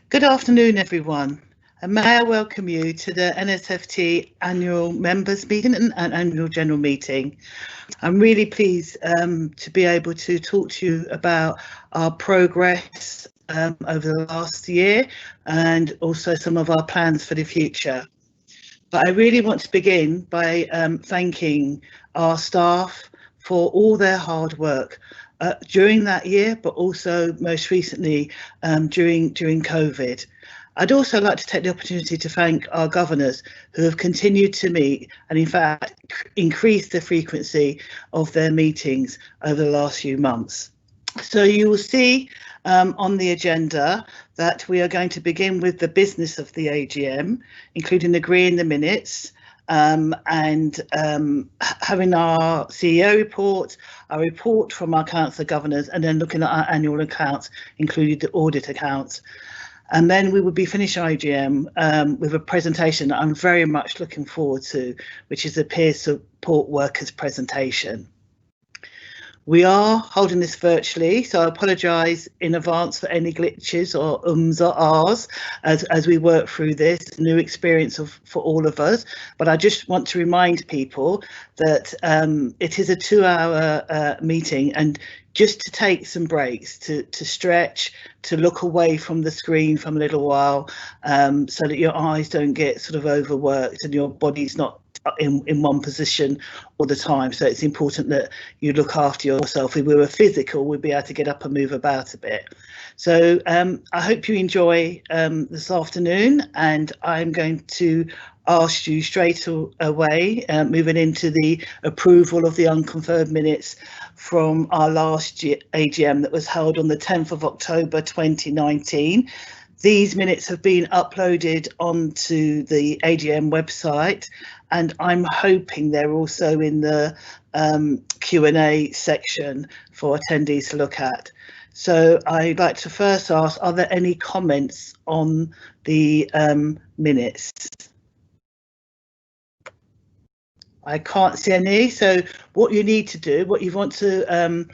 Good afternoon, everyone, and may I welcome you to the NSFT Annual Members Meeting and Annual General Meeting. I'm really pleased to be able to talk to you about our progress over the last year and also some of our plans for the future. But I really want to begin by thanking our staff for all their hard work during that year, but also most recently during COVID. I'd also like to take the opportunity to thank our governors who have continued to meet and in fact increased the frequency of their meetings over the last few months. So you will see on the agenda that we are going to begin with the business of the AGM, including agreeing the minutes and having our CEO report, our report from our Council of Governors, and then looking at our annual accounts, including the audit accounts. And then we will be finishing our AGM with a presentation that I'm very much looking forward to, which is a peer support workers presentation. We are holding this virtually, so I apologise in advance for any glitches or ums or ahs as we work through this new experience for all of us. But I just want to remind people that it is a 2-hour meeting, and just to take some breaks, to stretch, to look away from the screen for a little while, so that your eyes don't get sort of overworked and your body's not in one position all the time. So it's important that you look after yourself. If we were physical, we'd be able to get up and move about a bit. So I hope you enjoy this afternoon, and I'm going to ask you straight away, moving into the approval of the unconfirmed minutes from our last AGM that was held on the 10th of October 2019. These minutes have been uploaded onto the AGM website, and I'm hoping they're also in the Q&A section for attendees to look at. So I'd like to first ask, are there any comments on the minutes? I can't see any. So what you need to do, what you want to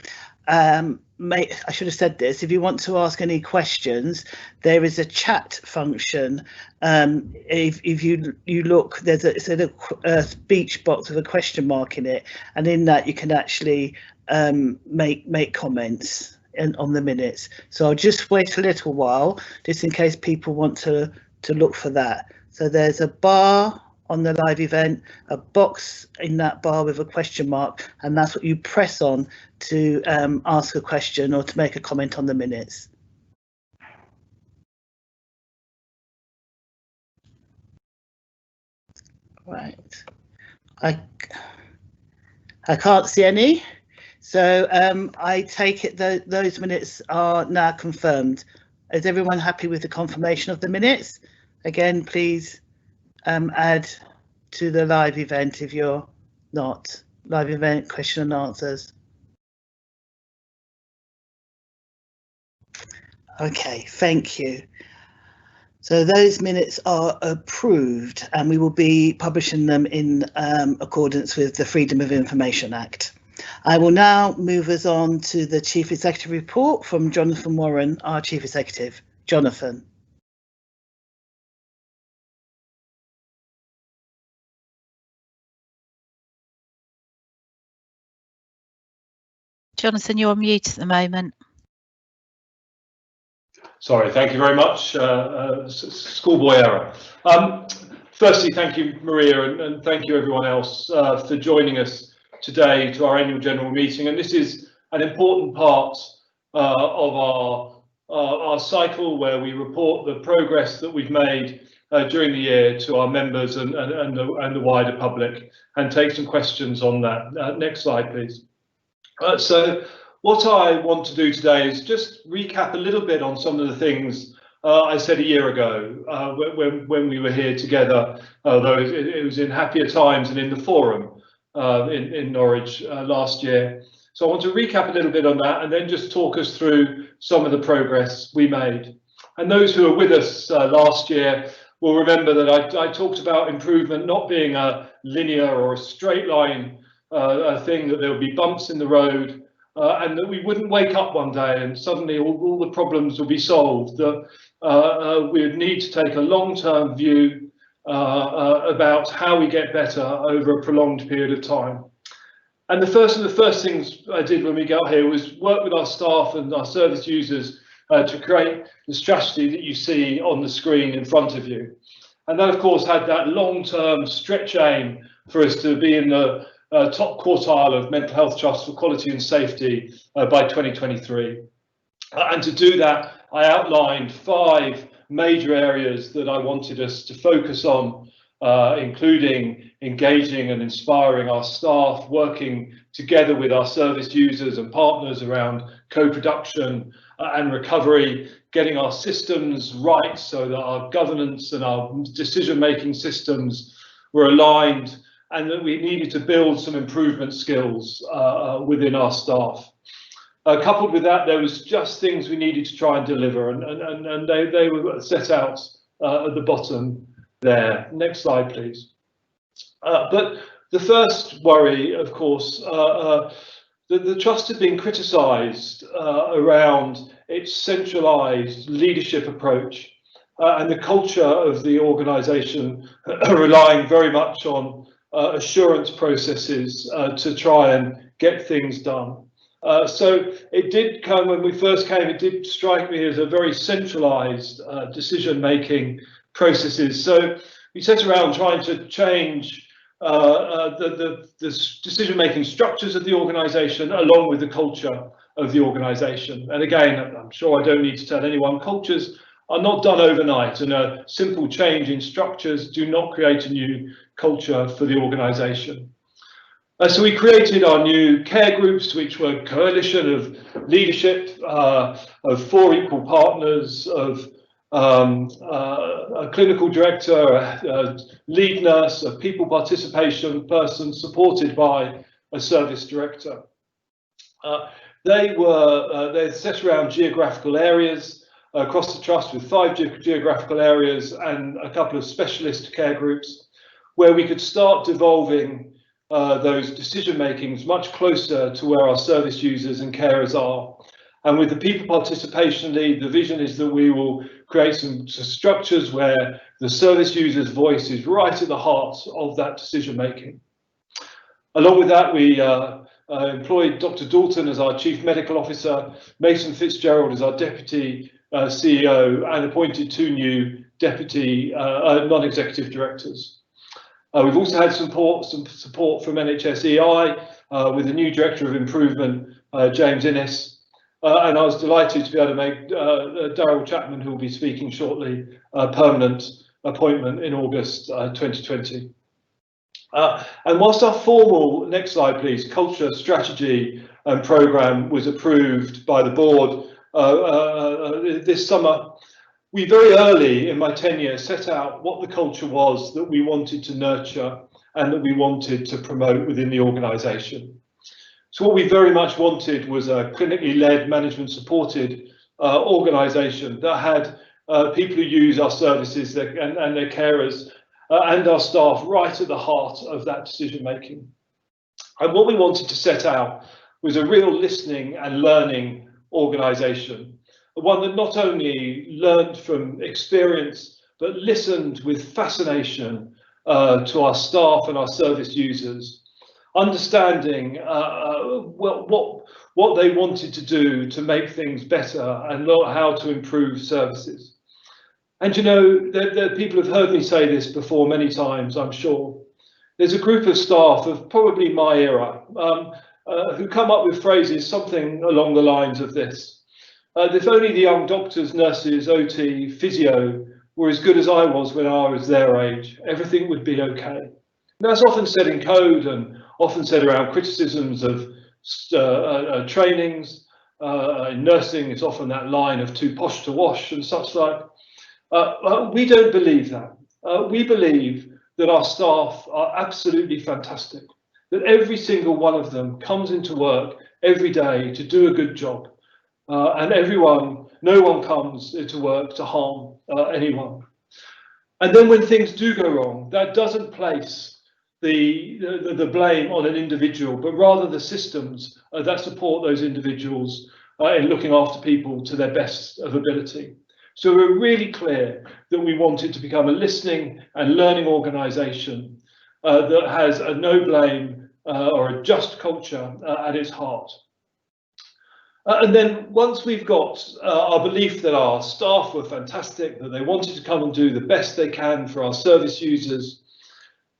I should have said this, if you want to ask any questions, there is a chat function. If you look, there's a speech box with a question mark in it, and in that you can actually make comments on the minutes. So I'll just wait a little while, just in case people want to look for that. So there's a bar on the live event, a box in that bar with a question mark, and that's what you press on to ask a question or to make a comment on the minutes. Right, I can't see any, so I take it that those minutes are now confirmed. Is everyone happy with the confirmation of the minutes? Again, please add to the live event if you're not. Live event question and answers. Okay, thank you. So those minutes are approved, and we will be publishing them in accordance with the Freedom of Information Act. I will now move us on to the Chief Executive report from Jonathan Warren, our Chief Executive. Jonathan. Jonathan, you're on mute at the moment. Sorry, thank you very much. Schoolboy error. Firstly, thank you, Maria, and thank you everyone else for joining us today to our annual general meeting. And this is an important part of our cycle where we report the progress that we've made during the year to our members and the wider public, and take some questions on that. Next slide, please. So what I want to do today is just recap a little bit on some of the things I said a year ago when we were here together, although it was in happier times and in the forum in Norwich last year. So I want to recap a little bit on that and then just talk us through some of the progress we made. And those who are with us last year will remember that I talked about improvement not being a linear or a straight line thing, that there will be bumps in the road, and that we wouldn't wake up one day and suddenly all the problems will be solved, that we would need to take a long-term view about how we get better over a prolonged period of time. And the first things I did when we got here was work with our staff and our service users to create the strategy that you see on the screen in front of you. And that, of course, had that long-term stretch aim for us to be in the top quartile of mental health trusts for quality and safety by 2023. And to do that, I outlined 5 major areas that I wanted us to focus on, including engaging and inspiring our staff, working together with our service users and partners around co-production and recovery, getting our systems right so that our governance and our decision-making systems were aligned, and that we needed to build some improvement skills within our staff. Coupled with that, there was just things we needed to try and deliver, and they were set out at the bottom there. Next slide, please. But the first worry, of course, the trust had been criticised around its centralised leadership approach and the culture of the organisation relying very much on assurance processes to try and get things done. So it did come, when we first came, it did strike me as a very centralised decision-making processes. So we set around trying to change the decision-making structures of the organisation along with the culture of the organisation. And again, I'm sure I don't need to tell anyone, cultures are not done overnight, and a simple change in structures do not create a new culture for the organisation. So we created our new care groups, which were a coalition of leadership, of 4 equal partners, of a clinical director, a lead nurse, a people participation person supported by a service director. They're set around geographical areas across the trust, with 5 geographical areas and a couple of specialist care groups, where we could start devolving those decision makings much closer to where our service users and carers are. And with the people participation lead, the vision is that we will create some structures where the service user's voice is right at the heart of that decision making. Along with that, we employed Dr. Dalton as our Chief Medical Officer, Mason Fitzgerald as our Deputy CEO, and appointed 2 new Deputy Non-Executive Directors. We've also had some support from NHS EI with a new Director of Improvement, James Innes. And I was delighted to be able to make Daryl Chapman, who will be speaking shortly, a permanent appointment in August 2020. And whilst our formal, next slide please, culture, strategy and programme was approved by the board this summer, we very early in my tenure set out what the culture was that we wanted to nurture and that we wanted to promote within the organisation. So what we very much wanted was a clinically led, management supported organisation that had people who use our services and their carers and our staff right at the heart of that decision making. And what we wanted to set out was a real listening and learning organisation, one that not only learned from experience, but listened with fascination to our staff and our service users, understanding what they wanted to do to make things better and how to improve services. And you know, people have heard me say this before many times, I'm sure. There's a group of staff of probably my era who come up with phrases something along the lines of this. If only the young doctors, nurses, OT, physio were as good as I was when I was their age, everything would be okay. Now, it's often said in code and often said around criticisms of trainings. In nursing, it's often that line of too posh to wash and such like. We don't believe that. We believe that our staff are absolutely fantastic, that every single one of them comes into work every day to do a good job, and no one comes into work to harm anyone. And then when things do go wrong, that doesn't place the blame on an individual, but rather the systems that support those individuals in looking after people to their best of ability. So we're really clear that we want it to become a listening and learning organisation that has a no blame or a just culture at its heart. And then once we've got our belief that our staff were fantastic, that they wanted to come and do the best they can for our service users,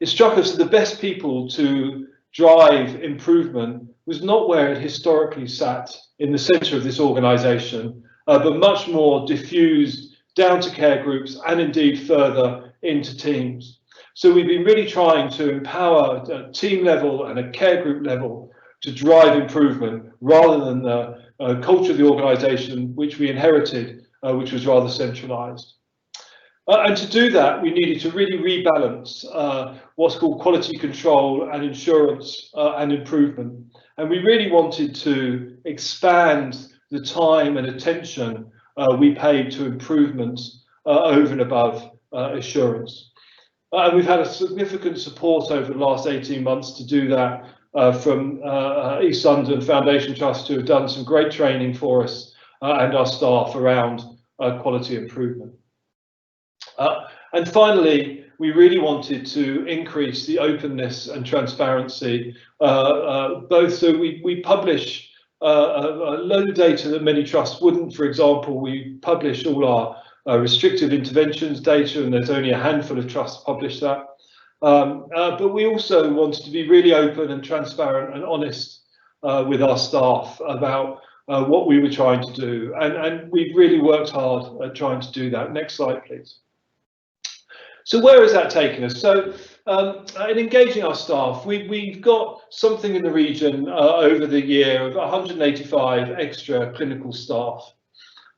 it struck us that the best people to drive improvement was not where it historically sat in the centre of this organisation, but much more diffused down to care groups and indeed further into teams. So we've been really trying to empower at a team level and a care group level to drive improvement rather than the culture of the organisation which we inherited, which was rather centralised. And to do that, we needed to really rebalance what's called quality control and insurance and improvement. And we really wanted to expand the time and attention we paid to improvements over and above assurance. And we've had a significant support over the last 18 months to do that from East London Foundation Trust, who have done some great training for us and our staff around quality improvement. And finally, we really wanted to increase the openness and transparency, both so we publish a load of data that many trusts wouldn't. For example, we publish all our restrictive interventions data, and there's only a handful of trusts publish that. But we also wanted to be really open and transparent and honest with our staff about what we were trying to do. And we've really worked hard at trying to do that. Next slide, please. So where has that taken us? So in engaging our staff, we've got something in the region over the year of 185 extra clinical staff.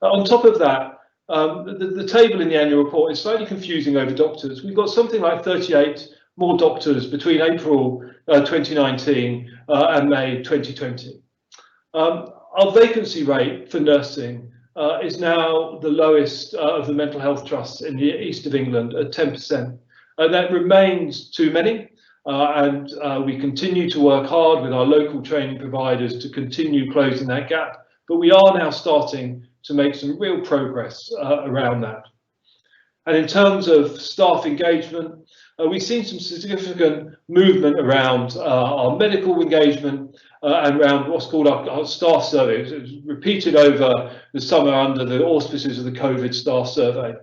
On top of that, the table in the annual report is slightly confusing over doctors. We've got something like 38 more doctors between April 2019 and May 2020. Our vacancy rate for nursing is now the lowest of the mental health trusts in the east of England at 10%. That remains too many, and we continue to work hard with our local training providers to continue closing that gap. But we are now starting to make some real progress around that. And in terms of staff engagement, we've seen some significant movement around our medical engagement and around what's called our staff survey. It was repeated over the summer under the auspices of the COVID staff survey.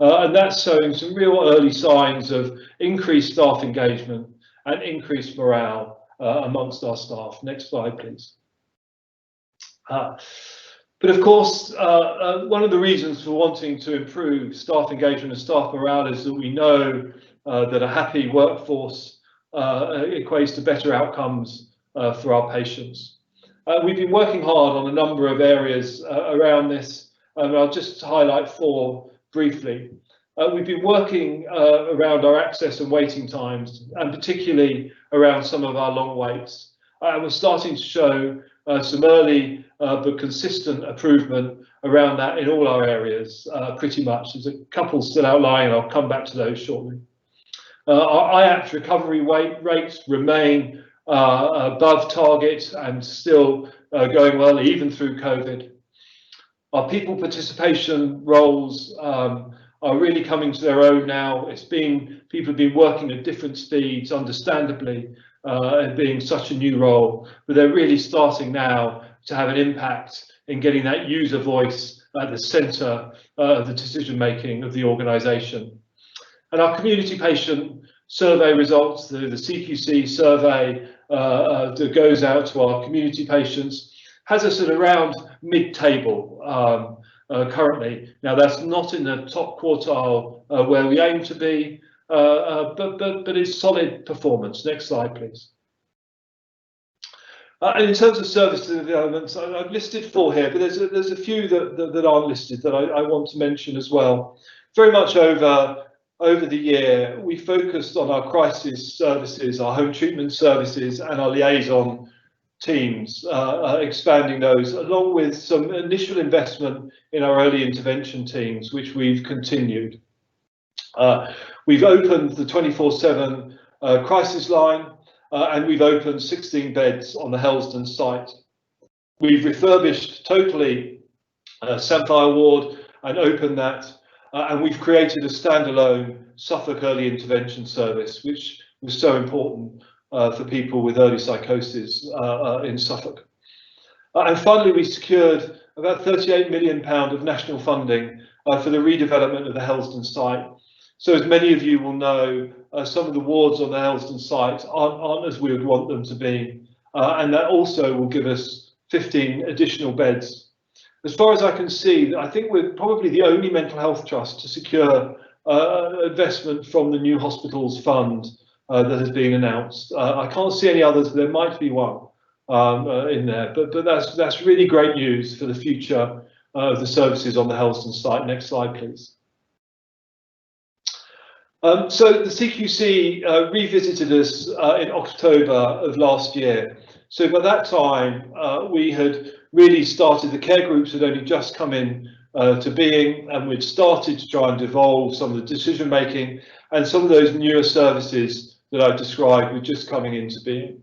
And that's showing some real early signs of increased staff engagement and increased morale amongst our staff. Next slide, please. But of course, one of the reasons for wanting to improve staff engagement and staff morale is that we know that a happy workforce equates to better outcomes for our patients. We've been working hard on a number of areas around this, and I'll just highlight four briefly. We've been working around our access and waiting times, and particularly around some of our long waits. And we're starting to show some early but consistent improvement around that in all our areas, pretty much. There's a couple still outlying, and I'll come back to those shortly. Our IAPT recovery rates remain above target and still going well, even through COVID. Our people participation roles are really coming to their own now. People have been working at different speeds, understandably, being such a new role, but they're really starting now to have an impact in getting that user voice at the centre of the decision making of the organisation. And our community patient survey results, the CQC survey that goes out to our community patients, has us at around mid-table currently. Now that's not in the top quartile where we aim to be, but it's solid performance. Next slide, please. And in terms of service developments, I've listed four here, but there's a few that aren't listed that I want to mention as well. Very much over the year, we focused on our crisis services, our home treatment services, and our liaison teams, expanding those, along with some initial investment in our early intervention teams, which we've continued. We've opened the 24/7 crisis line, and we've opened 16 beds on the Helsden site. We've refurbished totally Samphire Ward and opened that, and we've created a standalone Suffolk Early Intervention Service, which was so important for people with early psychosis in Suffolk. And finally, we secured about £38 million of national funding for the redevelopment of the Helsden site. So as many of you will know, some of the wards on the Helsden site aren't as we would want them to be, and that also will give us 15 additional beds. As far as I can see, I think we're probably the only mental health trust to secure investment from the New Hospitals Fund that has been announced. I can't see any others, but there might be one in there. But that's really great news for the future of the services on the Helsden site. Next slide, please. So the CQC revisited us in October of last year. So by that time, we had really started, the care groups had only just come in to being, and we'd started to try and devolve some of the decision making, and some of those newer services that I've described were just coming into being.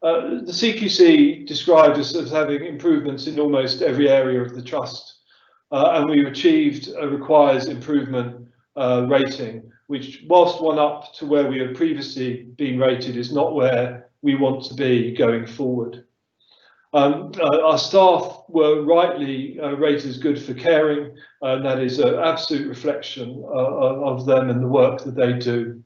The CQC described us as having improvements in almost every area of the trust, and we achieved a requires improvement rating, which, whilst one up to where we had previously been rated, is not where we want to be going forward. Our staff were rightly rated as good for caring, and that is an absolute reflection of them and the work that they do.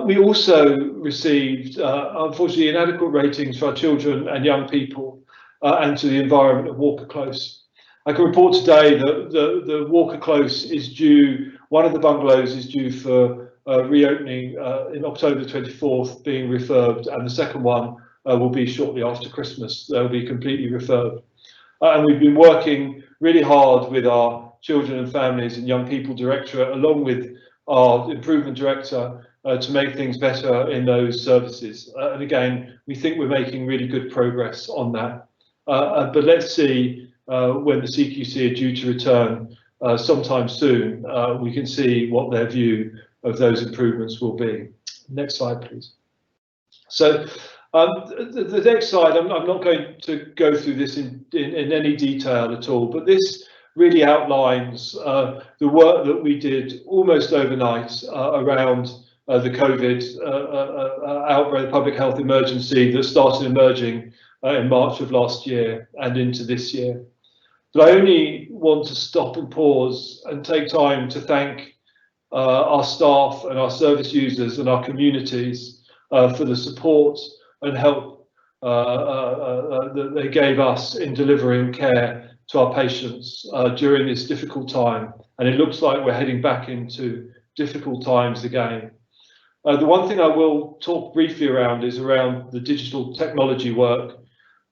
We also received, unfortunately, inadequate ratings for our children and young people and to the environment of Walker Close. I can report today that the Walker Close is due, one of the bungalows is due for reopening in October 24th, being refurbed, and the second one will be shortly after Christmas. They'll be completely refurbed. And we've been working really hard with our Children and Families and Young People Directorate, along with our Improvement Director, to make things better in those services. And again, we think we're making really good progress on that. But let's see when the CQC are due to return sometime soon, we can see what their view of those improvements will be. Next slide, please. So the next slide, I'm not going to go through this in any detail at all, but this really outlines the work that we did almost overnight around the COVID outbreak, public health emergency that started emerging in March of last year and into this year. But I only want to stop and pause and take time to thank our staff and our service users and our communities for the support and help that they gave us in delivering care to our patients during this difficult time. And it looks like we're heading back into difficult times again. The one thing I will talk briefly around is around the digital technology work.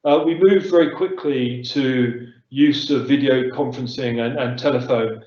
We moved very quickly to use of video conferencing and telephone.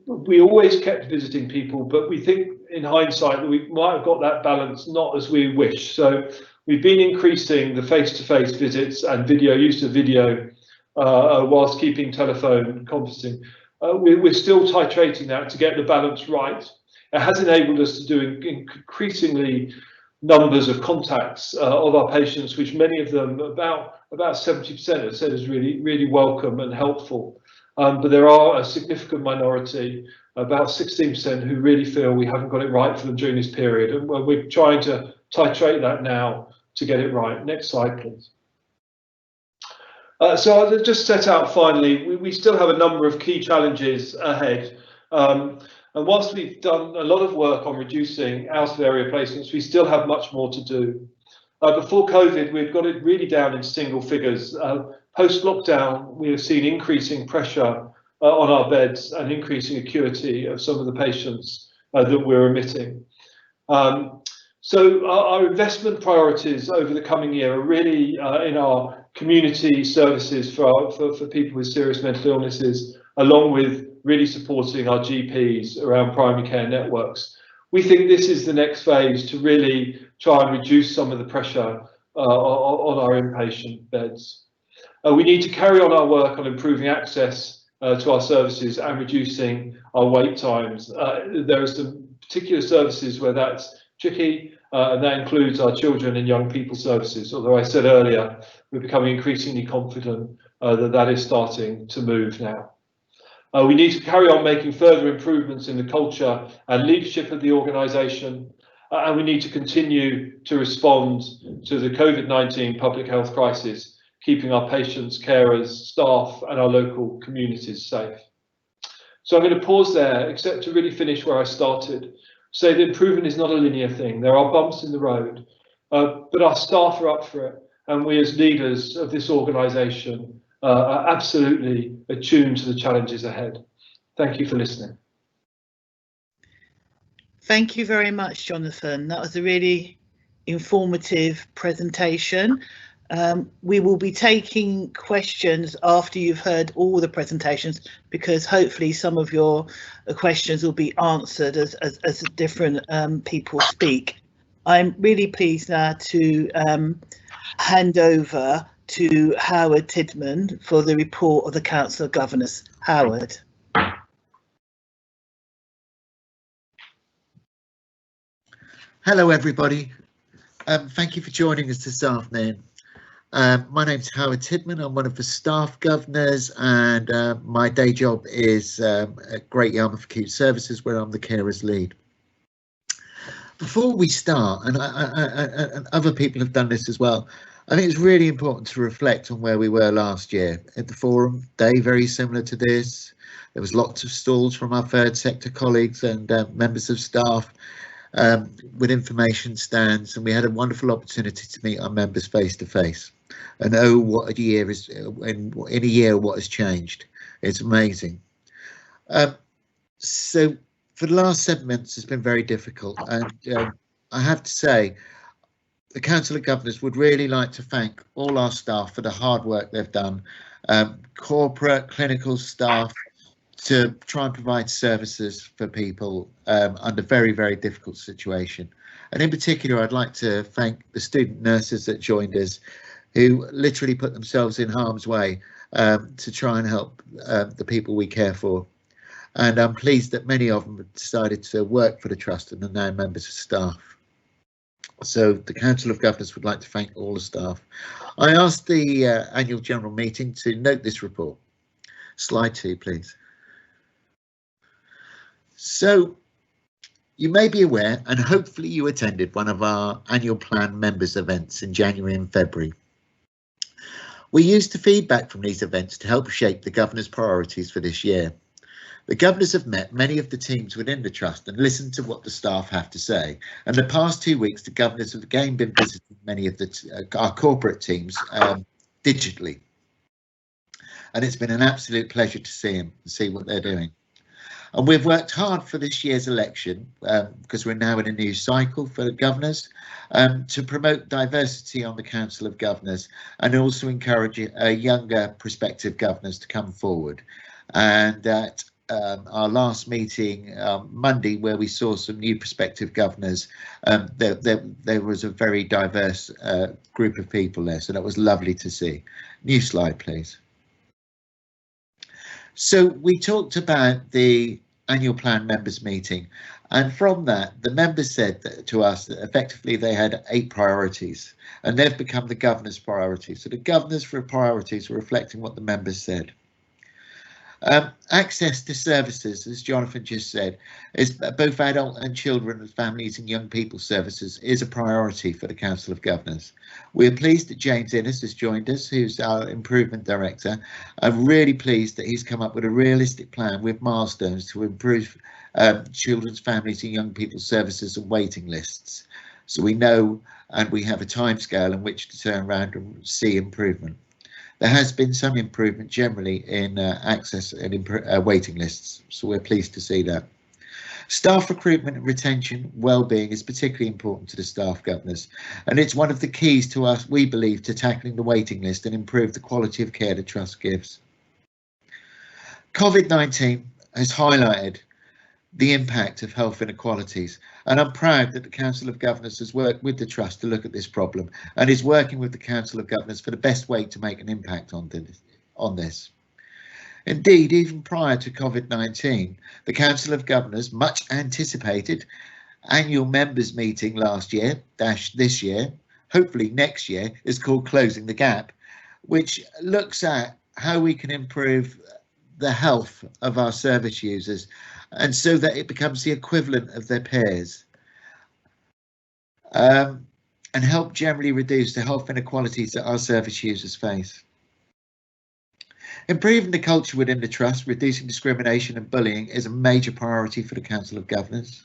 We always kept visiting people, but we think in hindsight that we might have got that balance not as we wish. So we've been increasing the face-to-face visits and video use of video whilst keeping telephone conferencing. We're still titrating that to get the balance right. It has enabled us to do increasingly numbers of contacts of our patients, which many of them, about 70% have said is really welcome and helpful. But there are a significant minority, about 16%, who really feel we haven't got it right for them during this period. And we're trying to titrate that now to get it right. Next slide, please. So I'll just set out finally, we still have a number of key challenges ahead. And whilst we've done a lot of work on reducing out-of-area placements, we still have much more to do. Before COVID, we've got it really down in single figures. Post-lockdown, we have seen increasing pressure on our beds and increasing acuity of some of the patients that we're admitting. So our investment priorities over the coming year are really in our community services for people with serious mental illnesses, along with really supporting our GPs around primary care networks. We think this is the next phase to really try and reduce some of the pressure on our inpatient beds. We need to carry on our work on improving access to our services and reducing our wait times. There are some particular services where that's tricky, and that includes our children and young people services, although I said earlier we're becoming increasingly confident that is starting to move now. We need to carry on making further improvements in the culture and leadership of the organisation, and we need to continue to respond to the COVID-19 public health crisis, keeping our patients, carers, staff and our local communities safe. So I'm going to pause there, except to really finish where I started. Say that improvement is not a linear thing. There are bumps in the road, but our staff are up for it, and we as leaders of this organisation are absolutely attuned to the challenges ahead. Thank you for listening. Thank you very much, Jonathan. That was a really informative presentation. We will be taking questions after you've heard all the presentations, because hopefully some of your questions will be answered as different people speak. I'm really pleased now to hand over to Howard Tidman for the report of the Council of Governors. Howard. Hello everybody, thank you for joining us this afternoon. My name's Howard Tidman. I'm one of the staff governors, and my day job is at Great Yarmouth Acute Services, where I'm the carers lead. Before we start, and other people have done this as well, I think it's really important to reflect on where we were last year. At the forum day, very similar to this, there was lots of stalls from our third sector colleagues and members of staff with information stands, and we had a wonderful opportunity to meet our members face to face. And oh, what a year is in a year what has changed. It's amazing. So for the last 7 months it's been very difficult, and I have to say the Council of Governors would really like to thank all our staff for the hard work they've done, corporate, clinical staff, to try and provide services for people under very, very difficult situation. And in particular, I'd like to thank the student nurses that joined us, who literally put themselves in harm's way to try and help the people we care for. And I'm pleased that many of them have decided to work for the Trust and are now members of staff. So the Council of Governors would like to thank all the staff. I asked the annual general meeting to note this report. Slide 2, please. So you may be aware, and hopefully you attended one of our annual plan members events in January and February. We used the feedback from these events to help shape the Governor's priorities for this year. The Governors have met many of the teams within the Trust and listened to what the staff have to say. And the past 2 weeks, the Governors have again been visiting many of our corporate teams digitally. And it's been an absolute pleasure to see them and see what they're doing. And we've worked hard for this year's election, because we're now in a new cycle for the Governors, to promote diversity on the Council of Governors and also encourage younger prospective governors to come forward. And at our last meeting Monday, where we saw some new prospective governors, there was a very diverse group of people there, so that was lovely to see. New slide, please. So we talked about the annual plan members meeting, and from that the members said to us that effectively they had 8 priorities, and they've become the Governor's priorities. So the Governor's priorities were reflecting what the members said. Access to services, as Jonathan just said, is both adult and children and families and young people services is a priority for the Council of Governors. We're pleased that James Innes has joined us, who's our Improvement Director. I'm really pleased that he's come up with a realistic plan with milestones to improve children's, families and young people services and waiting lists. So we know and we have a timescale in which to turn around and see improvement. There has been some improvement generally in access and waiting lists, so we're pleased to see that. Staff recruitment and retention well-being is particularly important to the staff governors, and it's one of the keys to us, we believe, to tackling the waiting list and improve the quality of care the Trust gives. COVID-19 has highlighted the impact of health inequalities, and I'm proud that the Council of Governors has worked with the Trust to look at this problem and is working with the Council of Governors for the best way to make an impact on this. Indeed, even prior to COVID-19, the Council of Governors, much anticipated, annual members meeting last year, this year, hopefully next year, is called Closing the Gap, which looks at how we can improve the health of our service users and so that it becomes the equivalent of their peers, and help generally reduce the health inequalities that our service users face. Improving the culture within the trust, reducing discrimination and bullying is a major priority for the Council of Governors.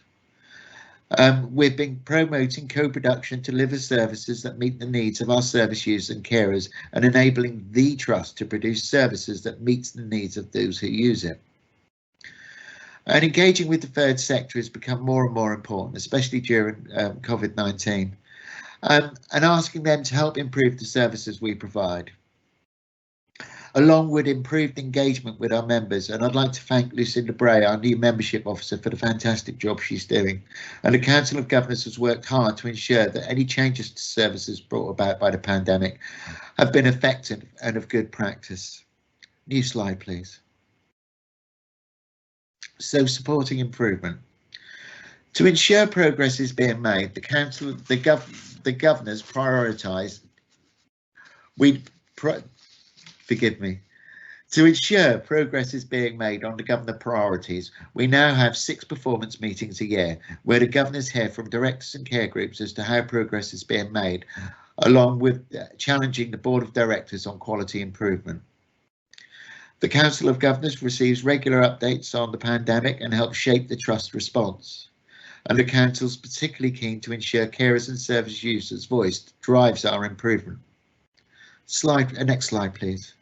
We've been promoting co-production to deliver services that meet the needs of our service users and carers and enabling the trust to produce services that meets the needs of those who use it. And engaging with the third sector has become more and more important, especially during COVID-19, and asking them to help improve the services we provide, along with improved engagement with our members. And I'd like to thank Lucinda Bray, our new membership officer, for the fantastic job she's doing. And the Council of Governors has worked hard to ensure that any changes to services brought about by the pandemic have been effective and of good practice. New slide, please. So, supporting improvement. To ensure progress is being made, the Council, the Governors prioritise. To ensure progress is being made on the Governor priorities, we now have 6 performance meetings a year where the Governors hear from directors and care groups as to how progress is being made, along with challenging the Board of Directors on quality improvement. The Council of Governors receives regular updates on the pandemic and helps shape the Trust response. And the Council is particularly keen to ensure carers and service users' voice drives our improvement. Next slide, please.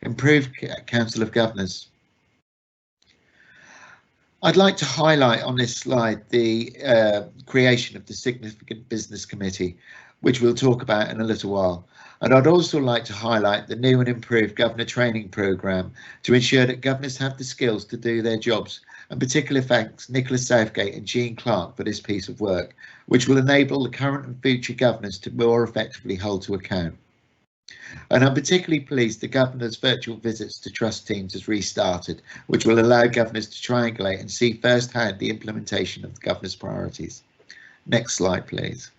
Improved Council of Governors. I'd like to highlight on this slide the creation of the Significant Business Committee, which we'll talk about in a little while. And I'd also like to highlight the new and improved Governor Training Programme to ensure that Governors have the skills to do their jobs, and particular thanks Nicholas Southgate and Jean Clark for this piece of work, which will enable the current and future Governors to more effectively hold to account. And I'm particularly pleased the Governor's virtual visits to Trust teams has restarted, which will allow Governors to triangulate and see firsthand the implementation of the Governor's priorities. Next slide, please.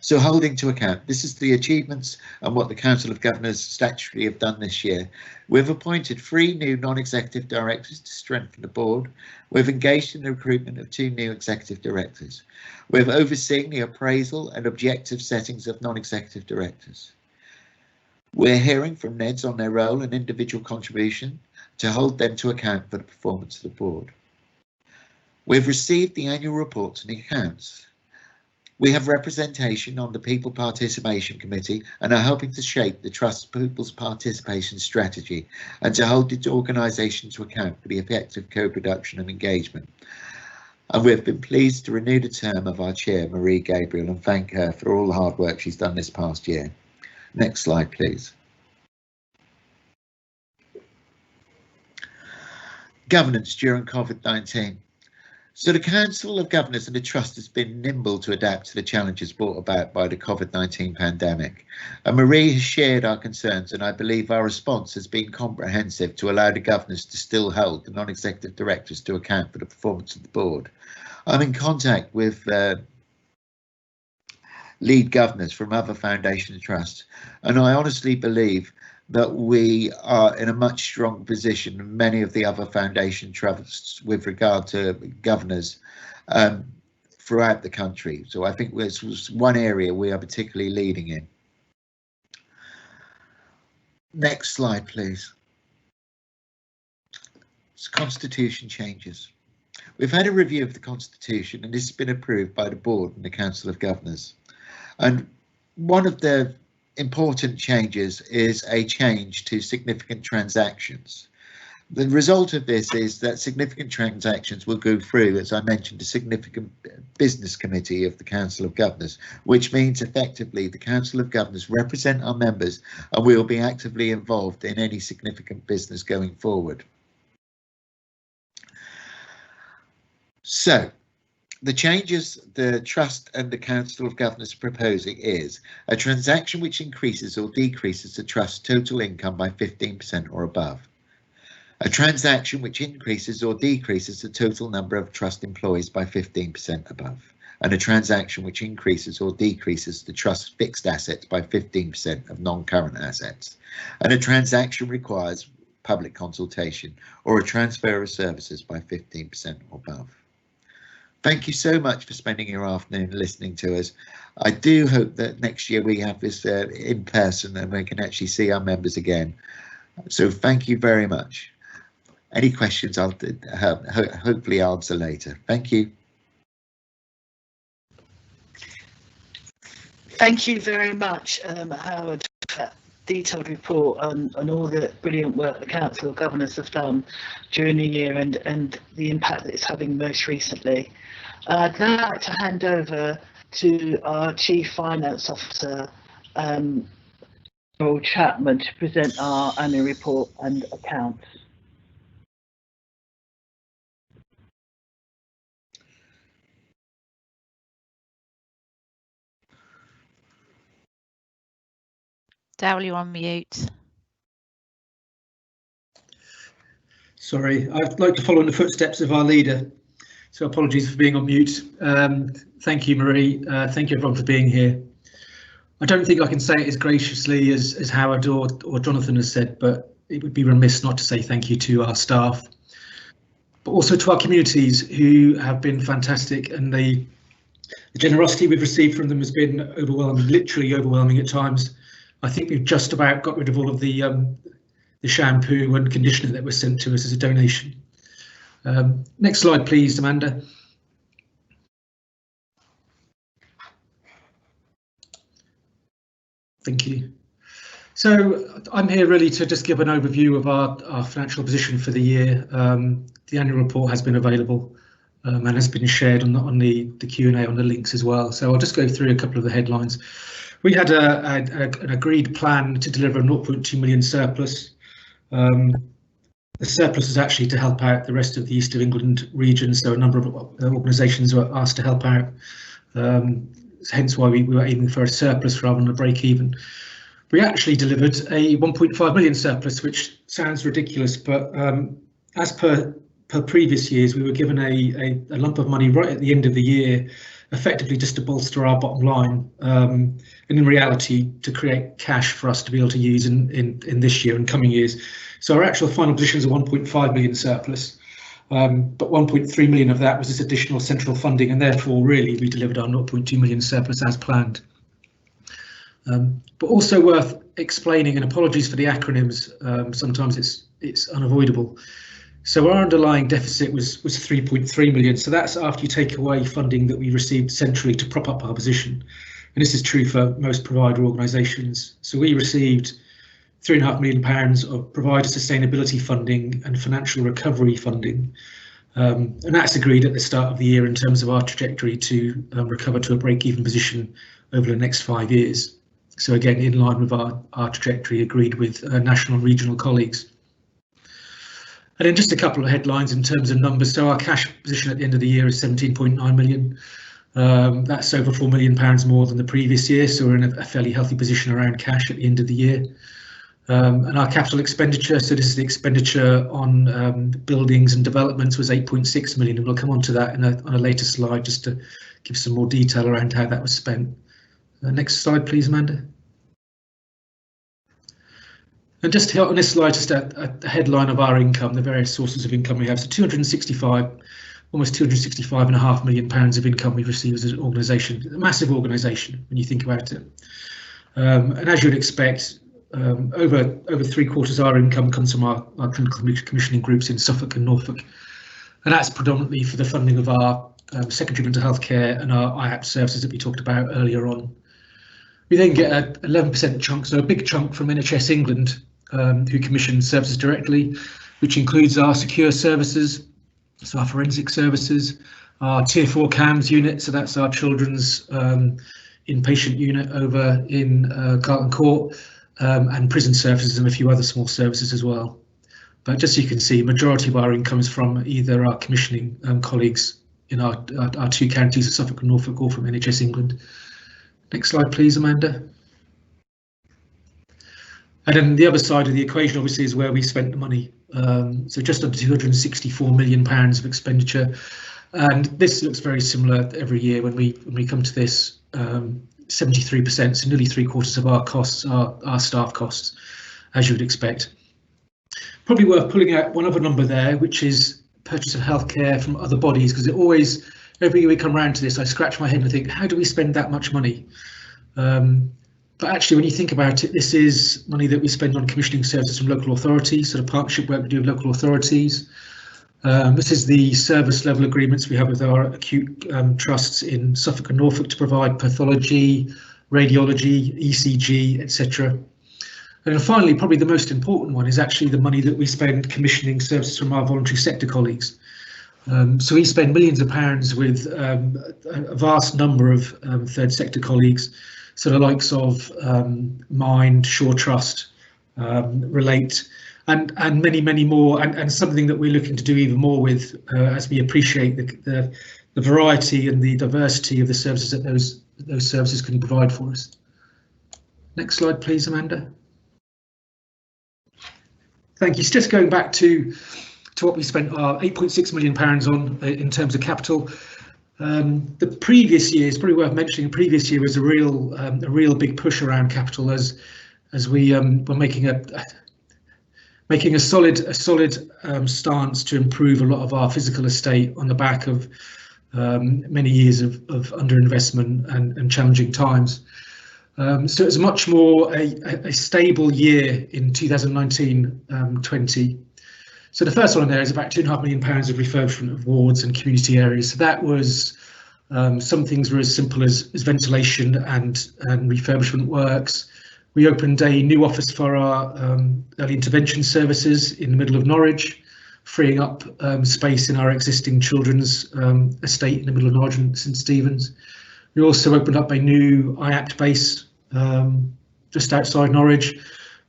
So, holding to account, this is the achievements and what the Council of Governors statutorily have done this year. We've appointed 3 new non-executive directors to strengthen the board. We've engaged in the recruitment of 2 new executive directors. We've overseen the appraisal and objective settings of non-executive directors. We're hearing from NEDs on their role and individual contribution to hold them to account for the performance of the board. We've received the annual reports and the accounts. We have representation on the People Participation Committee and are helping to shape the Trust People's Participation Strategy and to hold its organisation to account for the effective co-production and engagement. And we've been pleased to renew the term of our chair, Marie Gabriel, and thank her for all the hard work she's done this past year. Next slide, please. Governance during COVID-19. So the Council of Governors and the Trust has been nimble to adapt to the challenges brought about by the COVID-19 pandemic. And Marie has shared our concerns, and I believe our response has been comprehensive to allow the Governors to still hold the non-executive directors to account for the performance of the board. I'm in contact with lead governors from other foundation trusts, and I honestly believe that we are in a much stronger position than many of the other foundation trusts with regard to governors throughout the country. So I think this was one area we are particularly leading in. Next slide, please. It's constitution changes. We've had a review of the Constitution and this has been approved by the board and the Council of Governors. And one of the important changes is a change to significant transactions. The result of this is that significant transactions will go through, as I mentioned, a significant business committee of the Council of Governors, which means effectively the Council of Governors represent our members and we will be actively involved in any significant business going forward. So, the changes the Trust and the Council of Governors are proposing is a transaction which increases or decreases the Trust's total income by 15% or above. A transaction which increases or decreases the total number of trust employees by 15% above, and a transaction which increases or decreases the trust's fixed assets by 15% of non-current assets, and a transaction requires public consultation or a transfer of services by 15% or above. Thank you so much for spending your afternoon listening to us. I do hope that next year we have this in person and we can actually see our members again. So thank you very much. Any questions I'll hopefully answer later. Thank you. Thank you very much, Howard, for that detailed report on all the brilliant work the Council of Governors have done during the year and the impact that it's having most recently. I'd now like to hand over to our Chief Finance Officer, Carol Chapman, to present our annual report and accounts. Daryl, you're on mute. Sorry, I'd like to follow in the footsteps of our leader, so apologies for being on mute. Thank you, Marie. Thank you, everyone, for being here. I don't think I can say it as graciously as Howard or Jonathan has said, but it would be remiss not to say thank you to our staff, but also to our communities who have been fantastic, and the generosity we've received from them has been overwhelming, literally overwhelming at times. I think we've just about got rid of all of the shampoo and conditioner that was sent to us as a donation. Next slide, please, Amanda. Thank you. So I'm here really to just give an overview of our financial position for the year. The annual report has been available and has been shared on the Q&A on the links as well. So I'll just go through a couple of the headlines. We had an agreed plan to deliver a 0.2 million surplus. The surplus is actually to help out the rest of the East of England region, so a number of organisations were asked to help out, hence why we were aiming for a surplus rather than a break even. We actually delivered a 1.5 million surplus, which sounds ridiculous, but as per previous years, we were given a lump of money right at the end of the year, effectively just to bolster our bottom line, and in reality to create cash for us to be able to use in this year and coming years. So our actual final position is a 1.5 million surplus, but 1.3 million of that was this additional central funding, and therefore really we delivered our 0.2 million surplus as planned. But also worth explaining, and apologies for the acronyms, sometimes it's unavoidable. So our underlying deficit was 3.3 million. So that's after you take away funding that we received centrally to prop up our position. And this is true for most provider organisations. So we received £3.5 million of provider sustainability funding and financial recovery funding. And that's agreed at the start of the year in terms of our trajectory to recover to a break-even position over the next 5 years. So again, in line with our trajectory agreed with national and regional colleagues. And then just a couple of headlines in terms of numbers. So our cash position at the end of the year is 17.9 million. That's over £4 million more than the previous year. So we're in a fairly healthy position around cash at the end of the year. And our capital expenditure, so this is the expenditure on buildings and developments, was 8.6 million. And we'll come on to that on a later slide just to give some more detail around how that was spent. Next slide, please, Amanda. And just on this slide, just a headline of our income, the various sources of income we have. So almost 265.5 million pounds of income we've received as an organisation. A massive organisation when you think about it. And as you'd expect, over 3/4 of our income comes from our clinical commissioning groups in Suffolk and Norfolk. And that's predominantly for the funding of our secondary mental health care and our IAP services that we talked about earlier on. We then get an 11% chunk, so a big chunk from NHS England, who commission services directly, which includes our secure services, so our forensic services, our Tier 4 CAMS unit, so that's our children's inpatient unit over in Carlton Court, and prison services and a few other small services as well. But just so you can see, majority of our income is from either our commissioning colleagues in our 2 counties of Suffolk and Norfolk or from NHS England. Next slide, please, Amanda. And then the other side of the equation obviously is where we spent the money. So just under £264 million of expenditure, and this looks very similar every year when we come to this. 73%, so nearly 3/4 of our costs are staff costs, as you would expect. Probably worth pulling out one other number there, which is purchase of healthcare from other bodies, because it always, every year we come around to this, I scratch my head and think, how do we spend that much money? But actually, when you think about it, this is money that we spend on commissioning services from local authorities, sort of partnership work we do with local authorities. This is the service level agreements we have with our acute trusts in Suffolk and Norfolk to provide pathology, radiology, ECG, etc. And then finally, probably the most important one is actually the money that we spend commissioning services from our voluntary sector colleagues. So we spend millions of pounds with a vast number of third sector colleagues, so the likes of Mind, Shore Trust, Relate, and many more, and something that we're looking to do even more with as we appreciate the variety and the diversity of the services that those services can provide for us. Next slide, please, Amanda. Thank you. So just going back to what we spent our £8.6 million on in terms of capital. The previous year, it's probably worth mentioning, the previous year was a real big push around capital as we were making a solid stance to improve a lot of our physical estate on the back of many years of underinvestment and challenging times. So it's much more a stable year in 2019-20. So the first one there is about £2.5 million of refurbishment of wards and community areas. So that was some things were as simple as ventilation and refurbishment works. We opened a new office for our early intervention services in the middle of Norwich, freeing up space in our existing children's estate in the middle of Norwich and St Stephen's. We also opened up a new IAPT base just outside Norwich.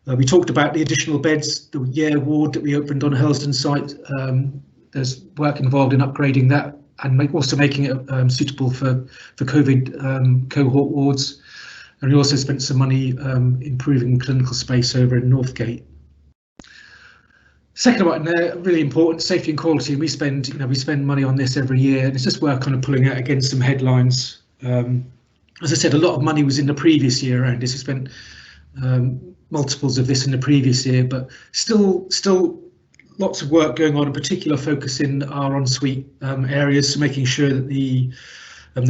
We talked about the additional beds, the Yare ward that we opened on Helsden site. There's work involved in upgrading that and also making it suitable for COVID cohort wards. And we also spent some money improving clinical space over in Northgate. Second one there, really important, safety and quality. We spend money on this every year, and it's just worth kind of pulling out against some headlines. As I said, a lot of money was in the previous year around this. We spent multiples of this in the previous year, but still lots of work going on, in particular focus in our ensuite areas, so making sure that the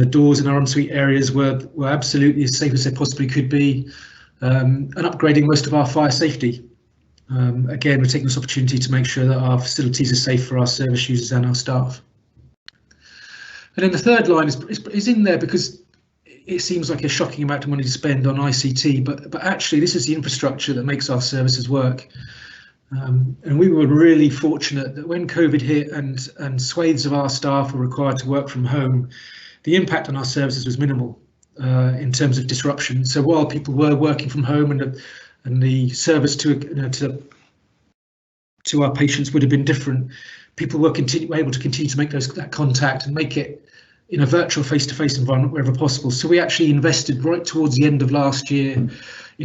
doors in our ensuite areas were absolutely as safe as they possibly could be, and upgrading most of our fire safety. Again, we're taking this opportunity to make sure that our facilities are safe for our service users and our staff. And then the third line is in there because it seems like a shocking amount of money to spend on ICT, but actually this is the infrastructure that makes our services work. And we were really fortunate that when COVID hit and swathes of our staff were required to work from home, the impact on our services was minimal in terms of disruption. So while people were working from home and the service to our patients would have been different, people were able to continue to make that contact and make it in a virtual face-to-face environment wherever possible. So we actually invested right towards the end of last year in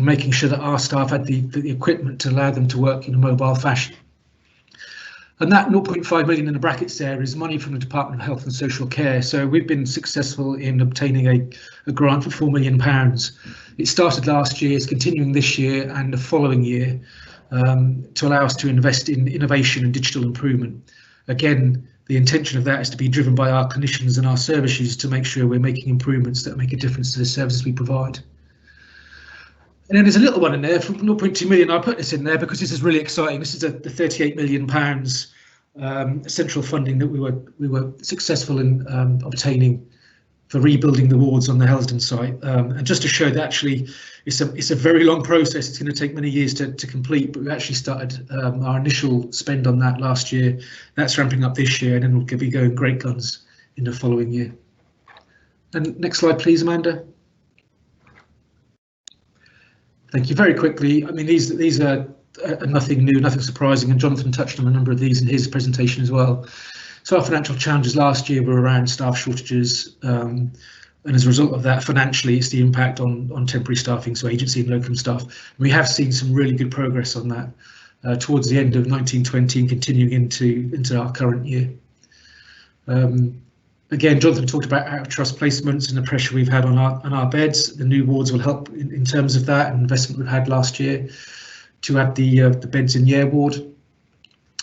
making sure that our staff had the equipment to allow them to work in a mobile fashion. And that 0.5 million in the brackets there is money from the Department of Health and Social Care. So we've been successful in obtaining a grant for £4 million. It started last year, it's continuing this year and the following year to allow us to invest in innovation and digital improvement. Again, the intention of that is to be driven by our clinicians and our service users to make sure we're making improvements that make a difference to the services we provide. And then there's a little one in there from 0.2 million. I put this in there because this is really exciting. This is the £38 million central funding that we were successful in obtaining for rebuilding the wards on the Helsden site. And just to show that actually it's a very long process. It's going to take many years to complete, but we actually started our initial spend on that last year. That's ramping up this year, and then we'll be going great guns in the following year. And next slide, please, Amanda. Thank you. Very quickly, I mean, these are nothing new, nothing surprising, and Jonathan touched on a number of these in his presentation as well. So our financial challenges last year were around staff shortages, And as a result of that, financially, it's the impact on temporary staffing, so agency and locum staff. We have seen some really good progress on that towards the end of 1920 and continuing into our current year. Again, Jonathan talked about out of trust placements and the pressure we've had on our beds. The new wards will help in terms of that, and investment we've had last year to add the beds in the air ward.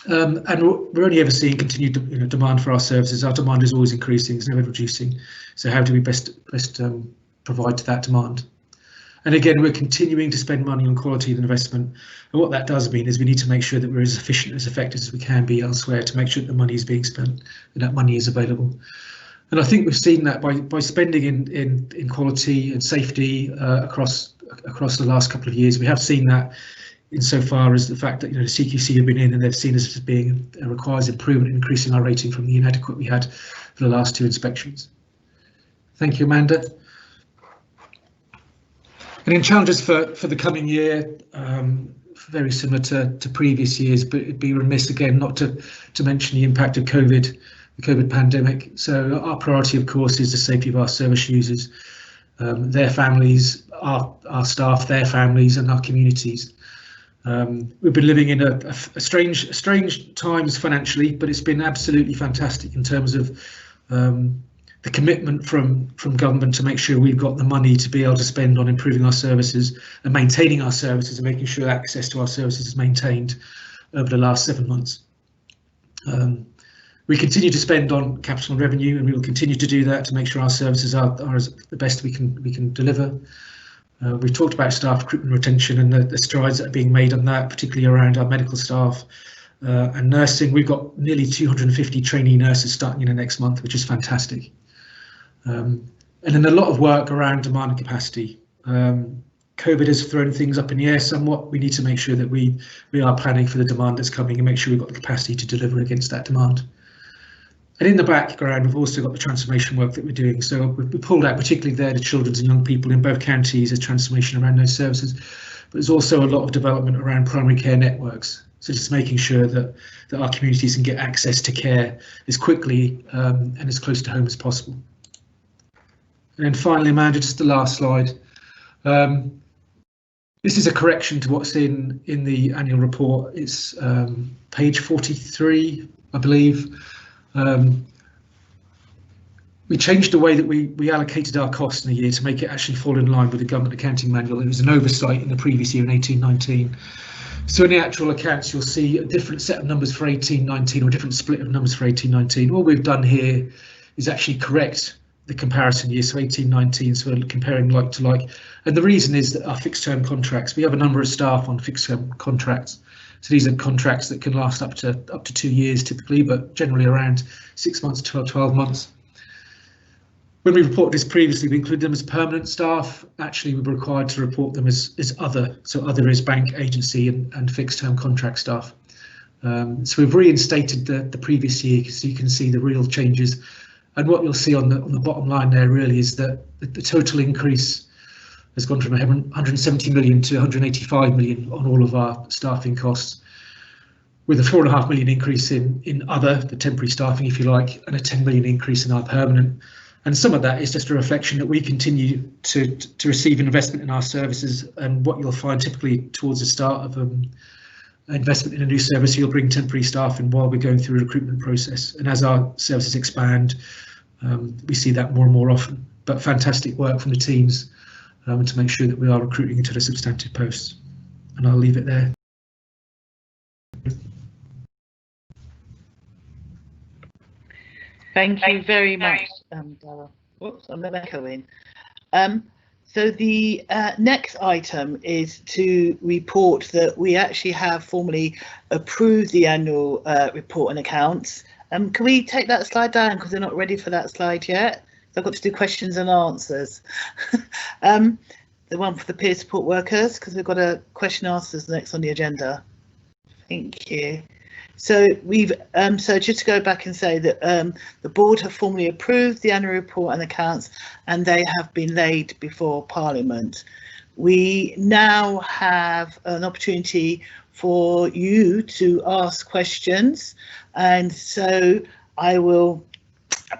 And we're only ever seeing continued demand for our services. Our demand is always increasing, it's never reducing. So how do we best provide to that demand? And again, we're continuing to spend money on quality of investment. And what that does mean is we need to make sure that we're as efficient, as effective as we can be elsewhere to make sure that the money is being spent and that money is available. And I think we've seen that by spending in quality and safety across the last couple of years. We have seen that insofar as the fact that the CQC have been in and they've seen us as being requires improvement, increasing our rating from the inadequate we had for the last 2 inspections. Thank you, Amanda. And in challenges for the coming year, very similar to previous years, but it'd be remiss again not to mention the impact of the COVID pandemic. So our priority, of course, is the safety of our service users, their families, our staff, their families, and our communities. We've been living in a strange times financially, but it's been absolutely fantastic in terms of the commitment from government to make sure we've got the money to be able to spend on improving our services and maintaining our services and making sure access to our services is maintained over the last 7 months. We continue to spend on capital and revenue, and we will continue to do that to make sure our services are the best we can deliver. We've talked about staff recruitment and retention and the strides that are being made on that, particularly around our medical staff and nursing. We've got nearly 250 trainee nurses starting in the next month, which is fantastic. And then a lot of work around demand and capacity. COVID has thrown things up in the air somewhat. We need to make sure that we are planning for the demand that's coming and make sure we've got the capacity to deliver against that demand. And in the background, we've also got the transformation work that we're doing. So we pulled out particularly there the children's and young people in both counties as transformation around those services. But there's also a lot of development around primary care networks. So just making sure that our communities can get access to care as quickly and as close to home as possible. And then finally, Amanda, just the last slide. This is a correction to what's in the annual report. It's page 43, I believe. We changed the way that we allocated our costs in the year to make it actually fall in line with the government accounting manual. It was an oversight in the previous year in 18-19. So in the actual accounts, you'll see a different set of numbers for 18-19 or a different split of numbers for 18-19. All we've done here is actually correct the comparison year, so 18-19, so we're comparing like to like. And the reason is that our fixed term contracts, we have a number of staff on fixed term contracts. So these are contracts that can last up to 2 years typically, but generally around 6 months to 12 months. When we reported this previously, we included them as permanent staff. Actually, we were required to report them as other. So other is bank, agency and fixed term contract staff. So we've reinstated the previous year so you can see the real changes. And what you'll see on the bottom line there really is that the total increase has gone from 170 million to 185 million on all of our staffing costs, with a 4.5 million increase in other, the temporary staffing, if you like, and a 10 million increase in our permanent. And some of that is just a reflection that we continue to receive investment in our services. And what you'll find typically towards the start of investment in a new service, you'll bring temporary staff in while we're going through a recruitment process. And as our services expand, we see that more and more often. But fantastic work from the teams to make sure that we are recruiting into the substantive posts. And I'll leave it there. Thank you very much, Darryl. Whoops, I'm echoing. So the next item is to report that we actually have formally approved the annual report and accounts. Can we take that slide down because they're not ready for that slide yet? So I've got to do questions and answers. The one for the peer support workers, because we've got a question and answers next on the agenda. Thank you. So we've so just to go back and say that the board have formally approved the annual report and accounts, and they have been laid before Parliament. We now have an opportunity for you to ask questions, and so I will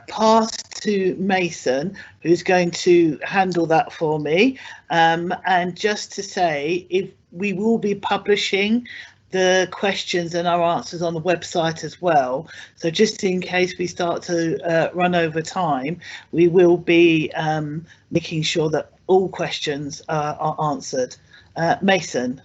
pass to Mason, who's going to handle that for me. And just to say, if we will be publishing the questions and our answers on the website as well. So just in case we start to run over time, we will be making sure that all questions are answered. Mason.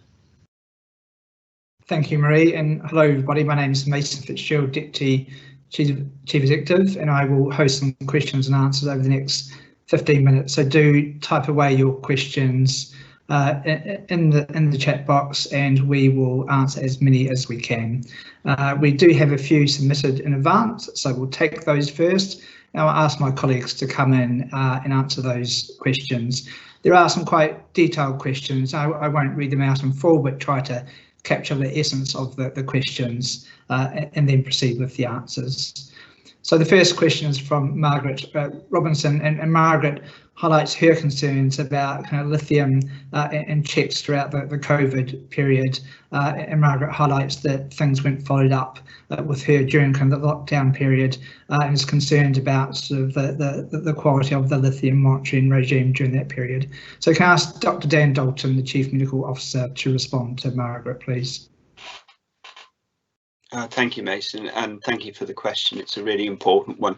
Thank you, Marie, and hello everybody. My name is Mason Fitzgerald, Deputy Chief Executive, and I will host some questions and answers over the next 15 minutes. So do type away your questions in the chat box, and we will answer as many as we can. We do have a few submitted in advance, so we'll take those first. And I'll ask my colleagues to come in and answer those questions. There are some quite detailed questions. I won't read them out in full, but try to capture the essence of the questions and then proceed with the answers. So the first question is from Margaret Robinson, and Margaret highlights her concerns about kind of lithium and checks throughout the COVID period, and Margaret highlights that things weren't followed up with her during kind of the lockdown period, and is concerned about sort of the quality of the lithium monitoring regime during that period. So can I ask Dr. Dan Dalton, the Chief Medical Officer, to respond to Margaret, please? Thank you, Mason, and thank you for the question. It's a really important one.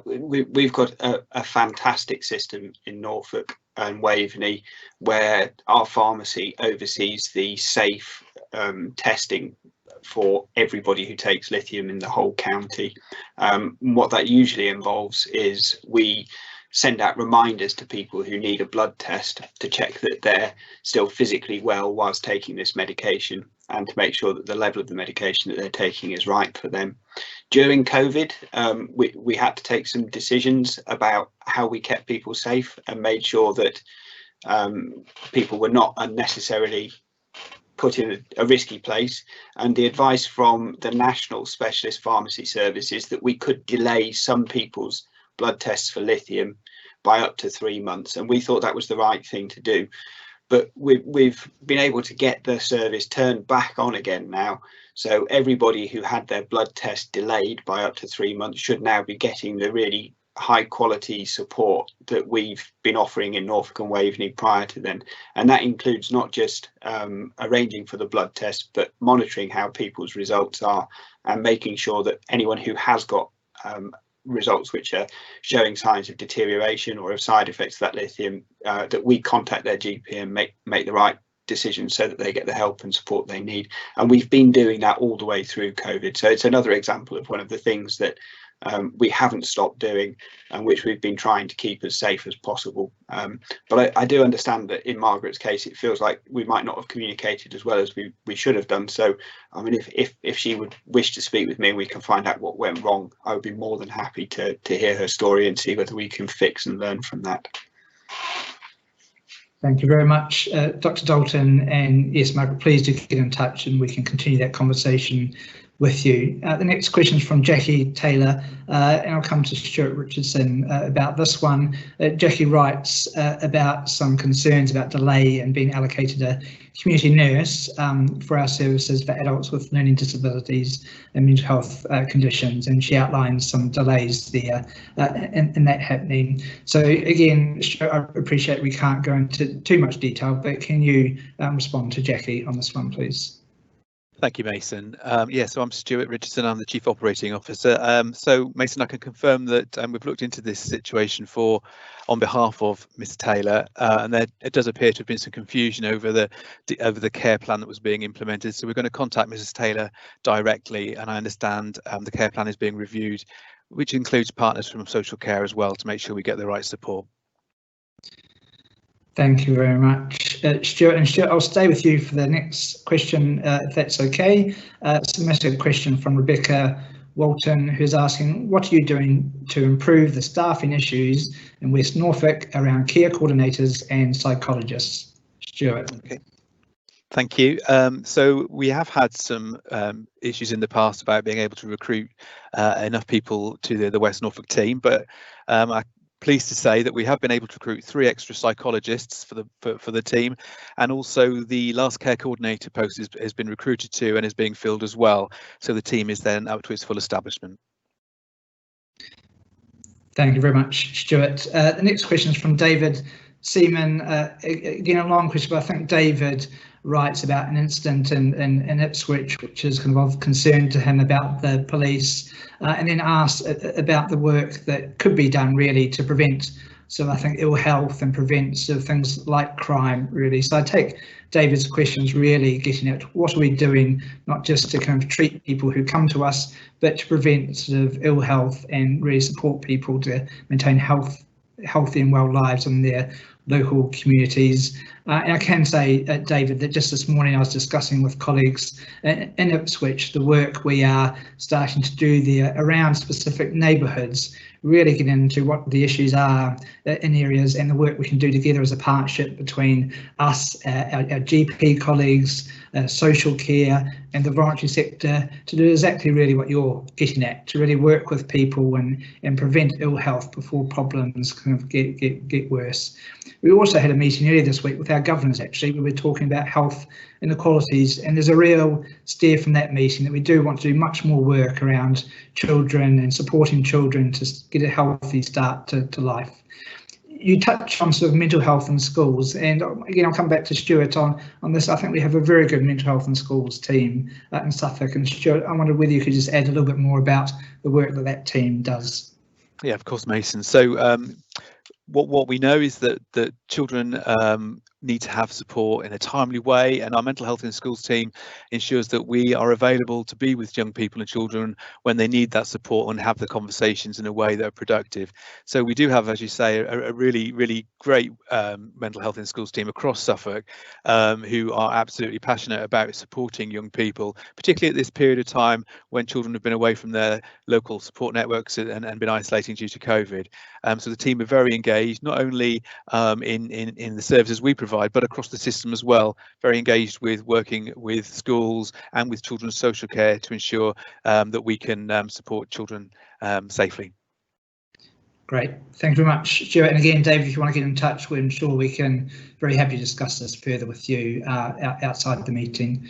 We've got a fantastic system in Norfolk and Waveney where our pharmacy oversees the safe testing for everybody who takes lithium in the whole county. What that usually involves is we send out reminders to people who need a blood test to check that they're still physically well whilst taking this medication, and to make sure that the level of the medication that they're taking is right for them. During COVID, we had to take some decisions about how we kept people safe and made sure that people were not unnecessarily put in a risky place. And the advice from the National Specialist Pharmacy Service is that we could delay some people's blood tests for lithium by up to 3 months. And we thought that was the right thing to do. But we've been able to get the service turned back on again now. So everybody who had their blood test delayed by up to 3 months should now be getting the really high quality support that we've been offering in Norfolk and Waveney prior to then. And that includes not just arranging for the blood test, but monitoring how people's results are and making sure that anyone who has got results which are showing signs of deterioration or of side effects of that lithium, that we contact their GP and make the right decisions so that they get the help and support they need. And we've been doing that all the way through COVID. So it's another example of one of the things that we haven't stopped doing and which we've been trying to keep as safe as possible. But I do understand that in Margaret's case, it feels like we might not have communicated as well as we should have done. So, I mean, if she would wish to speak with me and we can find out what went wrong, I would be more than happy to hear her story and see whether we can fix and learn from that. Thank you very much, Dr. Dalton. And yes, Margaret, please do get in touch and we can continue that conversation with you. The next question is from Jackie Taylor, and I'll come to Stuart Richardson about this one. Jackie writes about some concerns about delay and being allocated a community nurse for our services for adults with learning disabilities and mental health conditions, and she outlines some delays there in that happening. So again, Stuart, I appreciate we can't go into too much detail, but can you respond to Jackie on this one, please? Thank you, Mason. Yeah, so I'm Stuart Richardson. I'm the Chief Operating Officer. So, Mason, I can confirm that we've looked into this situation on behalf of Ms. Taylor, and there it does appear to have been some confusion over the care plan that was being implemented. So we're going to contact Mrs. Taylor directly, and I understand the care plan is being reviewed, which includes partners from social care as well, to make sure we get the right support. Thank you very much, Stuart. And Stuart, I'll stay with you for the next question, if that's okay. Submitted a question from Rebecca Walton, who's asking, what are you doing to improve the staffing issues in West Norfolk around care coordinators and psychologists? Stuart. Okay. Thank you. So we have had some issues in the past about being able to recruit enough people to the West Norfolk team, but I'm pleased to say that we have been able to recruit 3 extra psychologists for the team, and also the last care coordinator post has been recruited to and is being filled as well. So the team is then up to its full establishment. Thank you very much, Stuart. The next question is from David Seaman. Again, a long question, but I think David writes about an incident in Ipswich, which is kind of concern to him about the police, and then asks about the work that could be done really to prevent I think ill health and prevent things like crime really. So I take David's questions really getting at what are we doing, not just to kind of treat people who come to us, but to prevent ill health and really support people to maintain healthy and well lives in their local communities. And I can say, David, that just this morning I was discussing with colleagues in Ipswich the work we are starting to do there around specific neighbourhoods, really get into what the issues are in areas and the work we can do together as a partnership between us, our GP colleagues, social care and the voluntary sector to do exactly really what you're getting at, to really work with people and prevent ill health before problems kind of get worse. We also had a meeting earlier this week with our governors actually. We were talking about health inequalities, and there's a real steer from that meeting that we do want to do much more work around children and supporting children to get a healthy start to life. You touch on mental health in schools, and again I'll come back to Stuart on this. I think we have a very good mental health in schools team in Suffolk, and Stuart, I wondered whether you could just add a little bit more about the work that team does. Yeah, of course, Mason. So what we know is that children need to have support in a timely way, and our mental health in schools team ensures that we are available to be with young people and children when they need that support and have the conversations in a way that are productive. So we do have, as you say, a really great mental health in schools team across Suffolk who are absolutely passionate about supporting young people, particularly at this period of time when children have been away from their local support networks and been isolating due to COVID. So the team are very engaged, not only in the services we provide, but across the system as well, very engaged with working with schools and with children's social care to ensure that we can support children safely. Great, thank you very much, Stuart. And again, David, if you want to get in touch, we're sure we can very happy to discuss this further with you outside the meeting.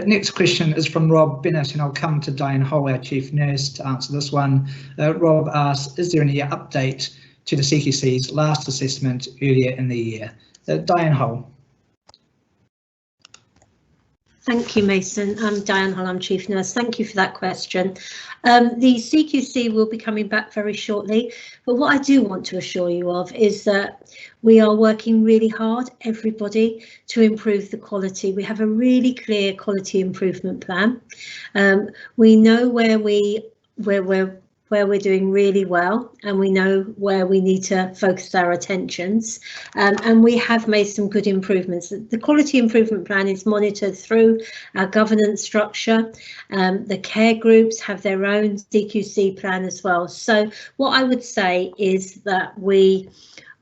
Next question is from Rob Bennett, and I'll come to Diane Hull, our Chief Nurse, to answer this one. Rob asks, is there any update to the CQC's last assessment earlier in the year? Diane Hull. Thank you, Mason. I'm Diane Hull, I'm Chief Nurse. Thank you for that question. The CQC will be coming back very shortly, but what I do want to assure you of is that we are working really hard, everybody, to improve the quality. We have a really clear quality improvement plan. We know where we're doing really well, and we know where we need to focus our attentions, and we have made some good improvements. The quality improvement plan is monitored through our governance structure. The care groups have their own CQC plan as well. So what I would say is that we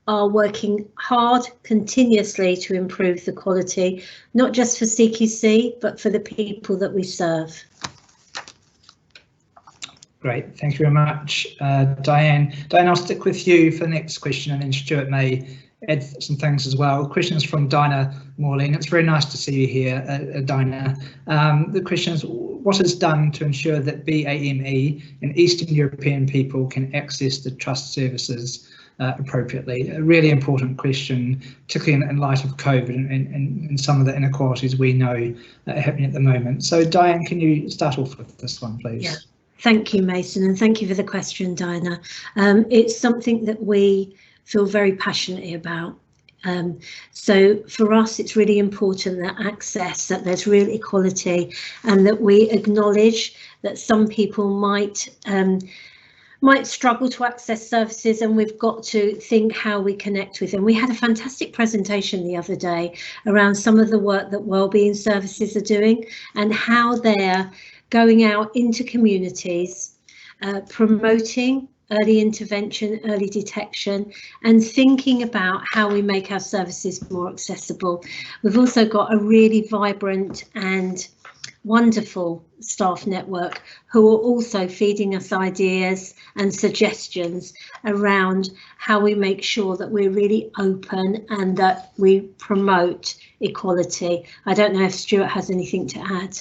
are working hard continuously to improve the quality, not just for CQC, but for the people that we serve. Great, thank you very much, Diane. Diane, I'll stick with you for the next question, and then Stuart may add some things as well. Questions from Dinah Morley, and it's very nice to see you here, Dinah. The question is, what is done to ensure that BAME and Eastern European people can access the trust services appropriately? A really important question, particularly in light of COVID and some of the inequalities we know are happening at the moment. So Diane, can you start off with this one, please? Yeah. Thank you, Mason, and thank you for the question, Dinah. It's something that we feel very passionately about. So for us, it's really important that that there's real equality, and that we acknowledge that some people might struggle to access services, and we've got to think how we connect with them. We had a fantastic presentation the other day around some of the work that wellbeing services are doing and how they're going out into communities, promoting early intervention, early detection, and thinking about how we make our services more accessible. We've also got a really vibrant and wonderful staff network who are also feeding us ideas and suggestions around how we make sure that we're really open and that we promote equality. I don't know if Stuart has anything to add.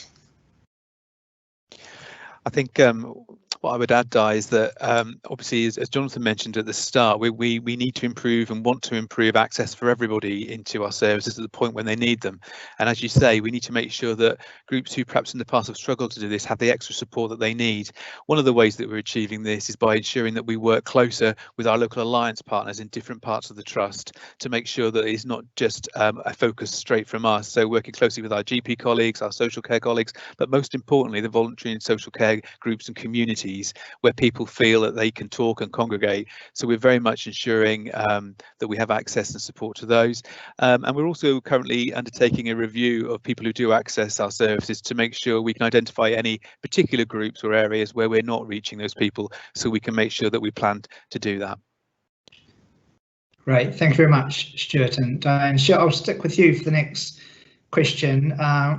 I think What I would add, Di, is that obviously, as Jonathan mentioned at the start, we need to improve and want to improve access for everybody into our services at the point when they need them. And as you say, we need to make sure that groups who perhaps in the past have struggled to do this have the extra support that they need. One of the ways that we're achieving this is by ensuring that we work closer with our local alliance partners in different parts of the trust to make sure that it's not just a focus straight from us. So working closely with our GP colleagues, our social care colleagues, but most importantly, the voluntary and social care groups and communities where people feel that they can talk and congregate. So we're very much ensuring that we have access and support to those. And we're also currently undertaking a review of people who do access our services to make sure we can identify any particular groups or areas where we're not reaching those people, so we can make sure that we plan to do that. Great, thank you very much, Stuart. And Diane, I'll stick with you for the next question,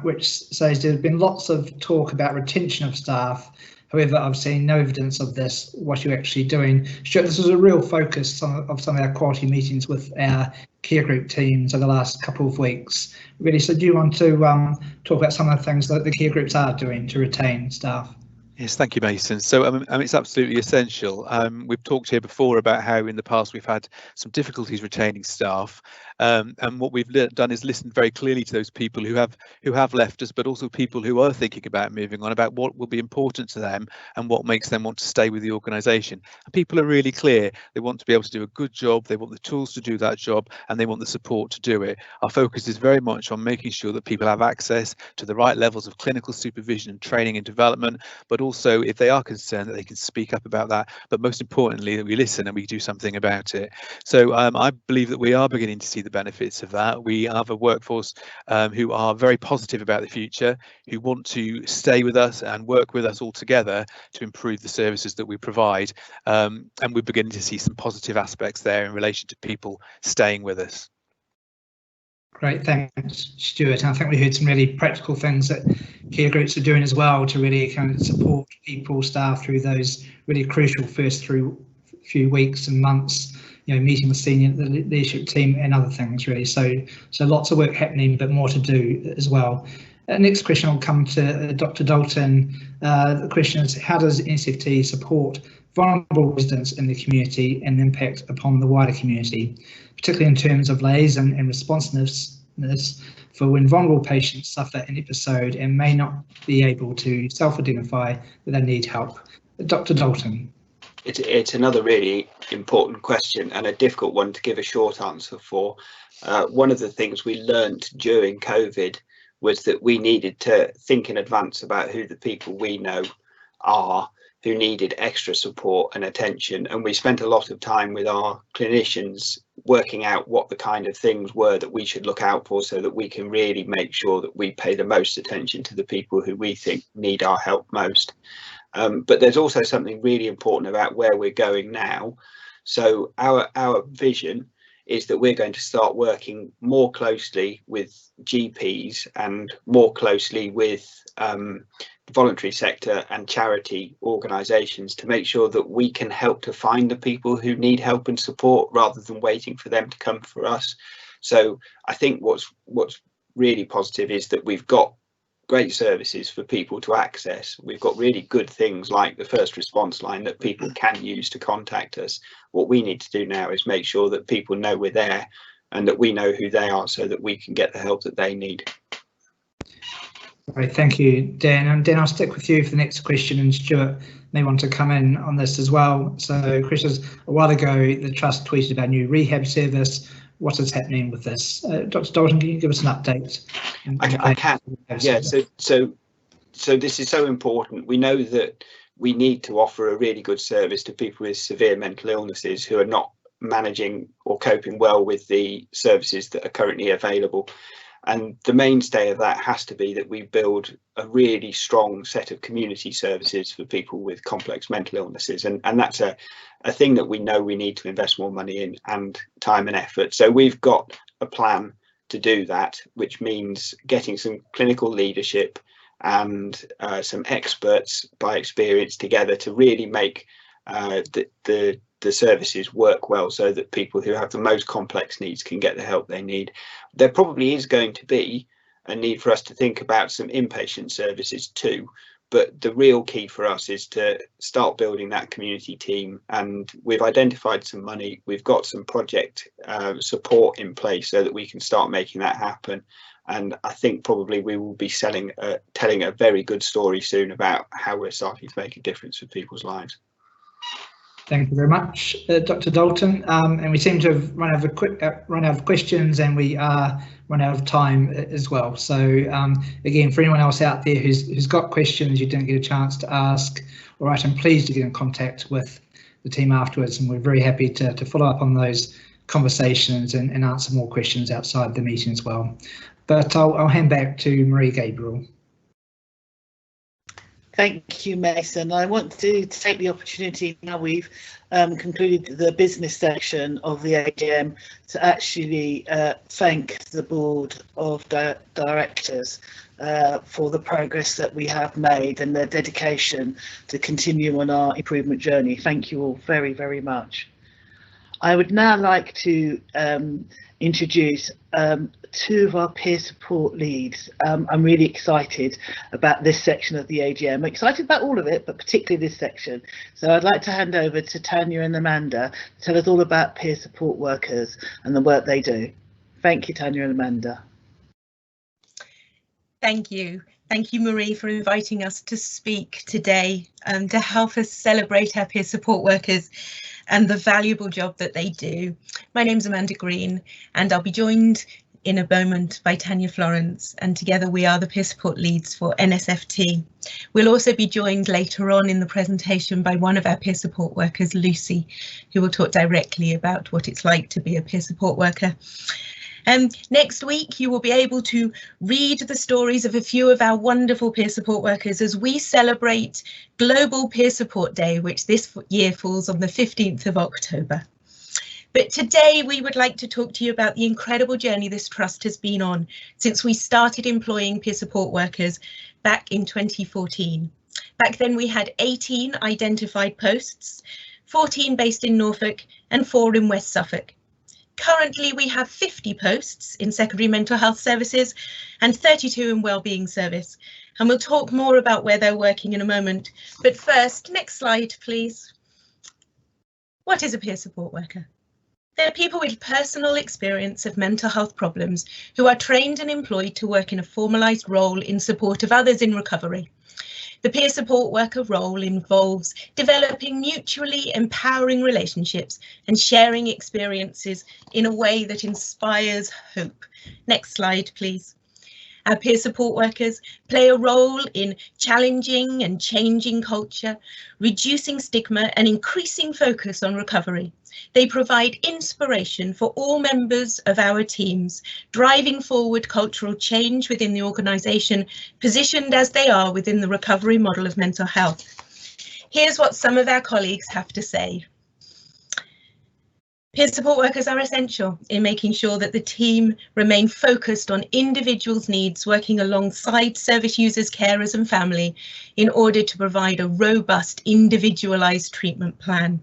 which says there's been lots of talk about retention of staff. However, I've seen no evidence of this, what you're actually doing. Stuart, this was a real focus of some of our quality meetings with our care group teams over the last couple of weeks. Really, so do you want to talk about some of the things that the care groups are doing to retain staff? Yes, thank you, Mason. So it's absolutely essential. We've talked here before about how in the past we've had some difficulties retaining staff, and what we've done is listened very clearly to those people who have left us, but also people who are thinking about moving on, about what will be important to them and what makes them want to stay with the organisation. And people are really clear. They want to be able to do a good job, they want the tools to do that job, and they want the support to do it. Our focus is very much on making sure that people have access to the right levels of clinical supervision and training and development, but also, if they are concerned, that they can speak up about that, but most importantly, that we listen and we do something about it. So I believe that we are beginning to see the benefits of that. We have a workforce who are very positive about the future, who want to stay with us and work with us all together to improve the services that we provide. And we're beginning to see some positive aspects there in relation to people staying with us. Great, thanks, Stuart. And I think we heard some really practical things that care groups are doing as well to really kind of support people, staff through those really crucial first few weeks and months. You know, meeting with senior leadership team and other things really. So lots of work happening, but more to do as well. Next question will come to Dr. Dalton. The question is, how does NSFT support vulnerable residents in the community and the impact upon the wider community, particularly in terms of liaison and responsiveness for when vulnerable patients suffer an episode and may not be able to self-identify that they need help? Dr. Dalton. It's another really important question and a difficult one to give a short answer for. One of the things we learned during COVID was that we needed to think in advance about who the people we know are who needed extra support and attention, and we spent a lot of time with our clinicians working out what the kind of things were that we should look out for so that we can really make sure that we pay the most attention to the people who we think need our help most. But there's also something really important about where we're going now. So our vision is that we're going to start working more closely with GPs and more closely with voluntary sector and charity organisations to make sure that we can help to find the people who need help and support rather than waiting for them to come for us. So I think what's really positive is that we've got great services for people to access. We've got really good things like the first response line that people can use to contact us. What we need to do now is make sure that people know we're there and that we know who they are so that we can get the help that they need. Right, thank you, Dan. And Dan, I'll stick with you for the next question, and Stuart may want to come in on this as well. So, Chris, a while ago, the Trust tweeted about a new rehab service. What is happening with this? Dr. Dalton, can you give us an update? I can. Yeah, so this is so important. We know that we need to offer a really good service to people with severe mental illnesses who are not managing or coping well with the services that are currently available. And the mainstay of that has to be that we build a really strong set of community services for people with complex mental illnesses. And that's a thing that we know we need to invest more money in and time and effort. So we've got a plan to do that, which means getting some clinical leadership and some experts by experience together to really make the services work well so that people who have the most complex needs can get the help they need. There probably is going to be a need for us to think about some inpatient services too, But the real key for us is to start building that community team, and we've identified some money, we've got some project support in place so that we can start making that happen. And I think probably we will be telling a very good story soon about how we're starting to make a difference with people's lives. Thank you very much, Dr. Dalton. And we seem to have run out of questions, and we are run out of time as well. So again, for anyone else out there who's got questions you didn't get a chance to ask, all right, I'm pleased to get in contact with the team afterwards, and we're very happy to follow up on those conversations and answer more questions outside the meeting as well. But I'll hand back to Marie Gabriel. Thank you, Mason. I want to take the opportunity, now we've concluded the business section of the AGM, to actually thank the board of directors for the progress that we have made and their dedication to continue on our improvement journey. Thank you all very, very much. I would now like to introduce two of our peer support leads. I'm really excited about this section of the AGM. I'm excited about all of it, but particularly this section. So I'd like to hand over to Tanya and Amanda to tell us all about peer support workers and the work they do. Thank you, Tanya and Amanda. Thank you. Thank you, Marie, for inviting us to speak today to help us celebrate our peer support workers and the valuable job that they do. My name's Amanda Green, and I'll be joined in a moment by Tanya Florence, and together we are the peer support leads for NSFT. We'll also be joined later on in the presentation by one of our peer support workers, Lucy, who will talk directly about what it's like to be a peer support worker. Next week, you will be able to read the stories of a few of our wonderful peer support workers as we celebrate Global Peer Support Day, which this year falls on the 15th of October. But today we would like to talk to you about the incredible journey this trust has been on since we started employing peer support workers back in 2014. Back then we had 18 identified posts, 14 based in Norfolk and 4 in West Suffolk. Currently we have 50 posts in secondary mental health services and 32 in wellbeing service. And we'll talk more about where they're working in a moment. But first, next slide, please. What is a peer support worker? They're people with personal experience of mental health problems who are trained and employed to work in a formalised role in support of others in recovery. The peer support worker role involves developing mutually empowering relationships and sharing experiences in a way that inspires hope. Next slide, please. Our peer support workers play a role in challenging and changing culture, reducing stigma and increasing focus on recovery. They provide inspiration for all members of our teams, driving forward cultural change within the organisation, positioned as they are within the recovery model of mental health. Here's what some of our colleagues have to say. Peer support workers are essential in making sure that the team remain focused on individuals' needs, working alongside service users, carers and family in order to provide a robust, individualised treatment plan.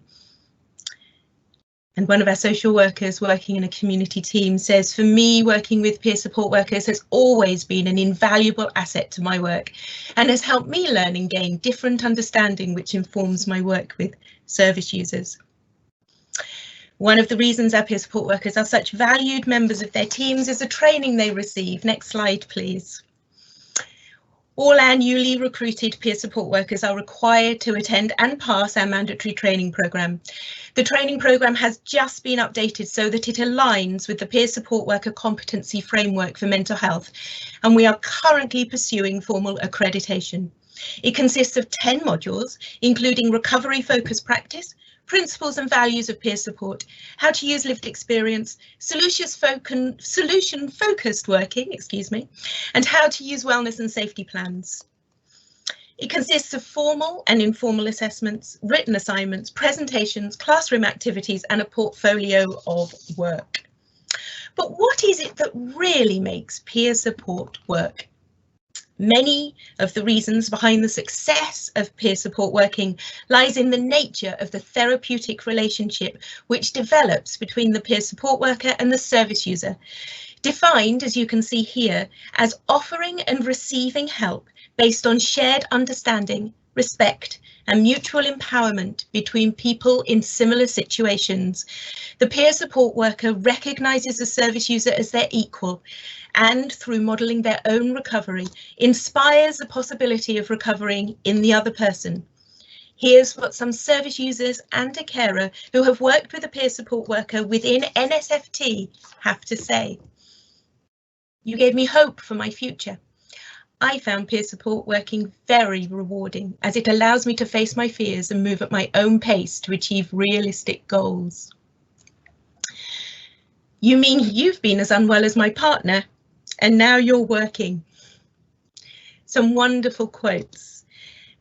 And one of our social workers working in a community team says, for me, working with peer support workers has always been an invaluable asset to my work and has helped me learn and gain different understanding which informs my work with service users. One of the reasons our peer support workers are such valued members of their teams is the training they receive. Next slide, please. All our newly recruited peer support workers are required to attend and pass our mandatory training programme. The training programme has just been updated so that it aligns with the peer support worker competency framework for mental health, and we are currently pursuing formal accreditation. It consists of 10 modules, including recovery focused practice, principles and values of peer support, how to use lived experience, solution focused working, and how to use wellness and safety plans. It consists of formal and informal assessments, written assignments, presentations, classroom activities, and a portfolio of work. But what is it that really makes peer support work? Many of the reasons behind the success of peer support working lies in the nature of the therapeutic relationship which develops between the peer support worker and the service user, defined, as you can see here, as offering and receiving help based on shared understanding, respect, and mutual empowerment between people in similar situations. The peer support worker recognises the service user as their equal and, through modelling their own recovery, inspires the possibility of recovering in the other person. Here's what some service users and a carer who have worked with a peer support worker within NSFT have to say. You gave me hope for my future. I found peer support working very rewarding as it allows me to face my fears and move at my own pace to achieve realistic goals. You mean you've been as unwell as my partner and now you're working? Some wonderful quotes.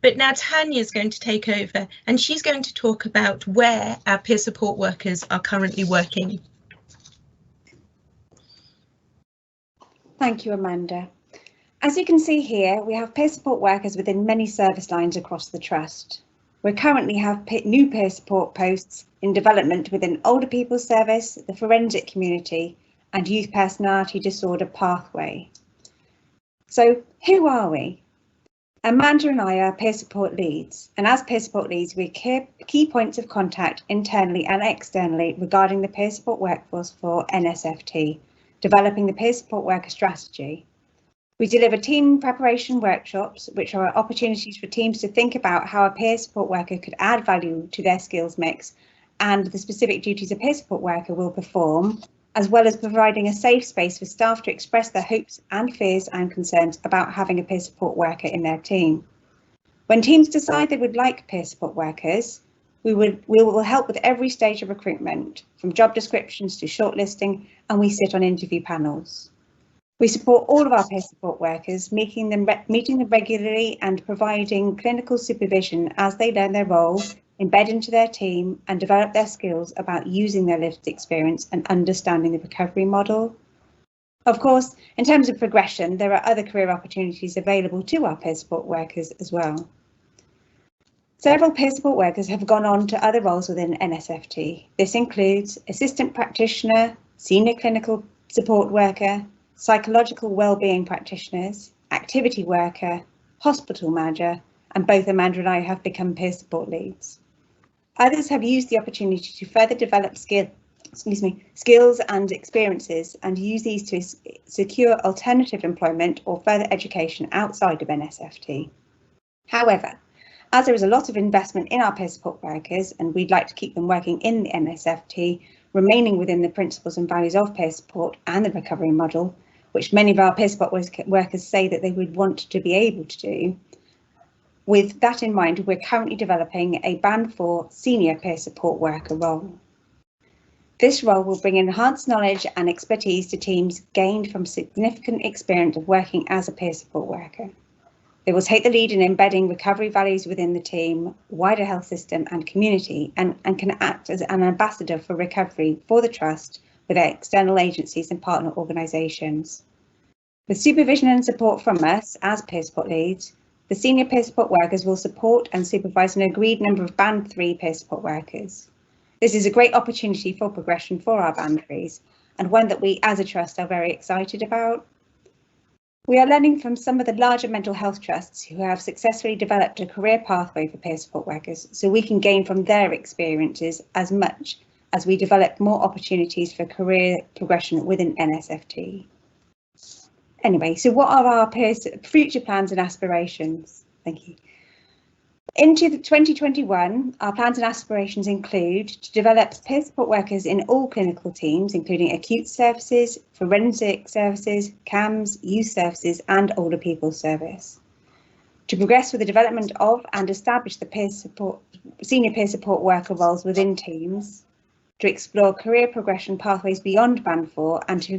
But now Tanya's going to take over and she's going to talk about where our peer support workers are currently working. Thank you, Amanda. As you can see here, we have peer support workers within many service lines across the Trust. We currently have new peer support posts in development within older people's service, the forensic community, and youth personality disorder pathway. So who are we? Amanda and I are peer support leads, and as peer support leads, we're key points of contact internally and externally regarding the peer support workforce for NSFT, developing the peer support worker strategy. We deliver team preparation workshops, which are opportunities for teams to think about how a peer support worker could add value to their skills mix and the specific duties a peer support worker will perform, as well as providing a safe space for staff to express their hopes and fears and concerns about having a peer support worker in their team. When teams decide they would like peer support workers, we will help with every stage of recruitment, from job descriptions to shortlisting, and we sit on interview panels. We support all of our peer support workers, meeting them regularly and providing clinical supervision as they learn their role, embed into their team and develop their skills about using their lived experience and understanding the recovery model. Of course, in terms of progression, there are other career opportunities available to our peer support workers as well. Several peer support workers have gone on to other roles within NSFT. This includes assistant practitioner, senior clinical support worker, psychological wellbeing practitioners, activity worker, hospital manager, and both Amanda and I have become peer support leads. Others have used the opportunity to further develop skills and experiences and use these to secure alternative employment or further education outside of NSFT. However, as there is a lot of investment in our peer support workers and we'd like to keep them working in the NSFT, remaining within the principles and values of peer support and the recovery model, which many of our peer support workers say that they would want to be able to do. With that in mind, we're currently developing a Band 4 senior peer support worker role. This role will bring enhanced knowledge and expertise to teams gained from significant experience of working as a peer support worker. They will take the lead in embedding recovery values within the team, wider health system and community, and can act as an ambassador for recovery for the Trust with their external agencies and partner organisations. With supervision and support from us as peer support leads, the senior peer support workers will support and supervise an agreed number of Band 3 peer support workers. This is a great opportunity for progression for our Band 3s and one that we as a Trust are very excited about. We are learning from some of the larger mental health trusts who have successfully developed a career pathway for peer support workers, so we can gain from their experiences as much as we develop more opportunities for career progression within NSFT. Anyway, so what are our future plans and aspirations? Thank you. Into 2021, our plans and aspirations include to develop peer support workers in all clinical teams, including acute services, forensic services, CAMS, youth services, and older people service. To progress with the development of and establish the senior peer support worker roles within teams. To explore career progression pathways beyond Band 4 and to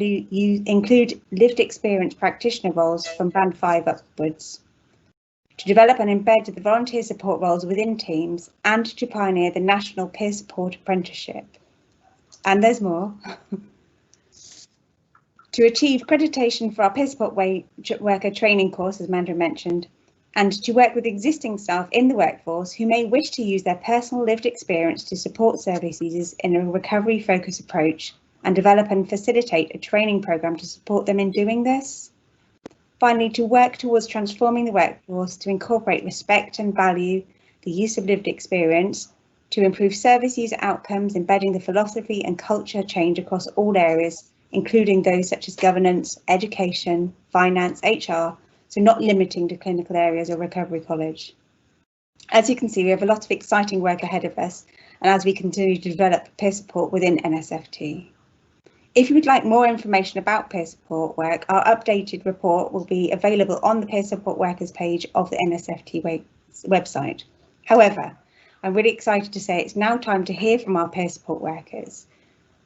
include lived experience practitioner roles from Band 5 upwards. To develop and embed the volunteer support roles within teams and to pioneer the National Peer Support Apprenticeship. And there's more. To achieve accreditation for our peer support worker training course, as Amanda mentioned, and to work with existing staff in the workforce who may wish to use their personal lived experience to support service users in a recovery-focused approach and develop and facilitate a training programme to support them in doing this. Finally, to work towards transforming the workforce to incorporate respect and value the use of lived experience, to improve service user outcomes, embedding the philosophy and culture change across all areas, including those such as governance, education, finance, HR, so not limiting to clinical areas or recovery college. As you can see, we have a lot of exciting work ahead of us, and as we continue to develop peer support within NSFT. If you would like more information about peer support work, our updated report will be available on the peer support workers page of the NSFT website. However, I'm really excited to say it's now time to hear from our peer support workers.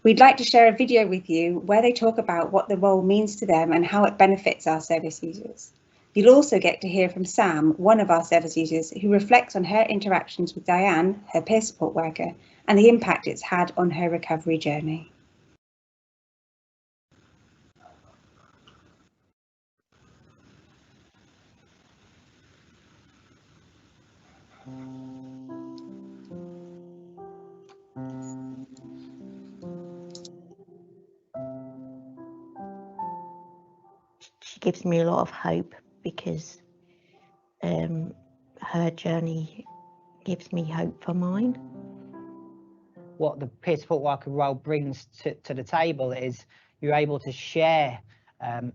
We'd like to share a video with you where they talk about what the role means to them and how it benefits our service users. You'll also get to hear from Sam, one of our service users, who reflects on her interactions with Diane, her peer support worker, and the impact it's had on her recovery journey. She gives me a lot of hope because her journey gives me hope for mine. What the peer support worker role brings to the table is you're able to share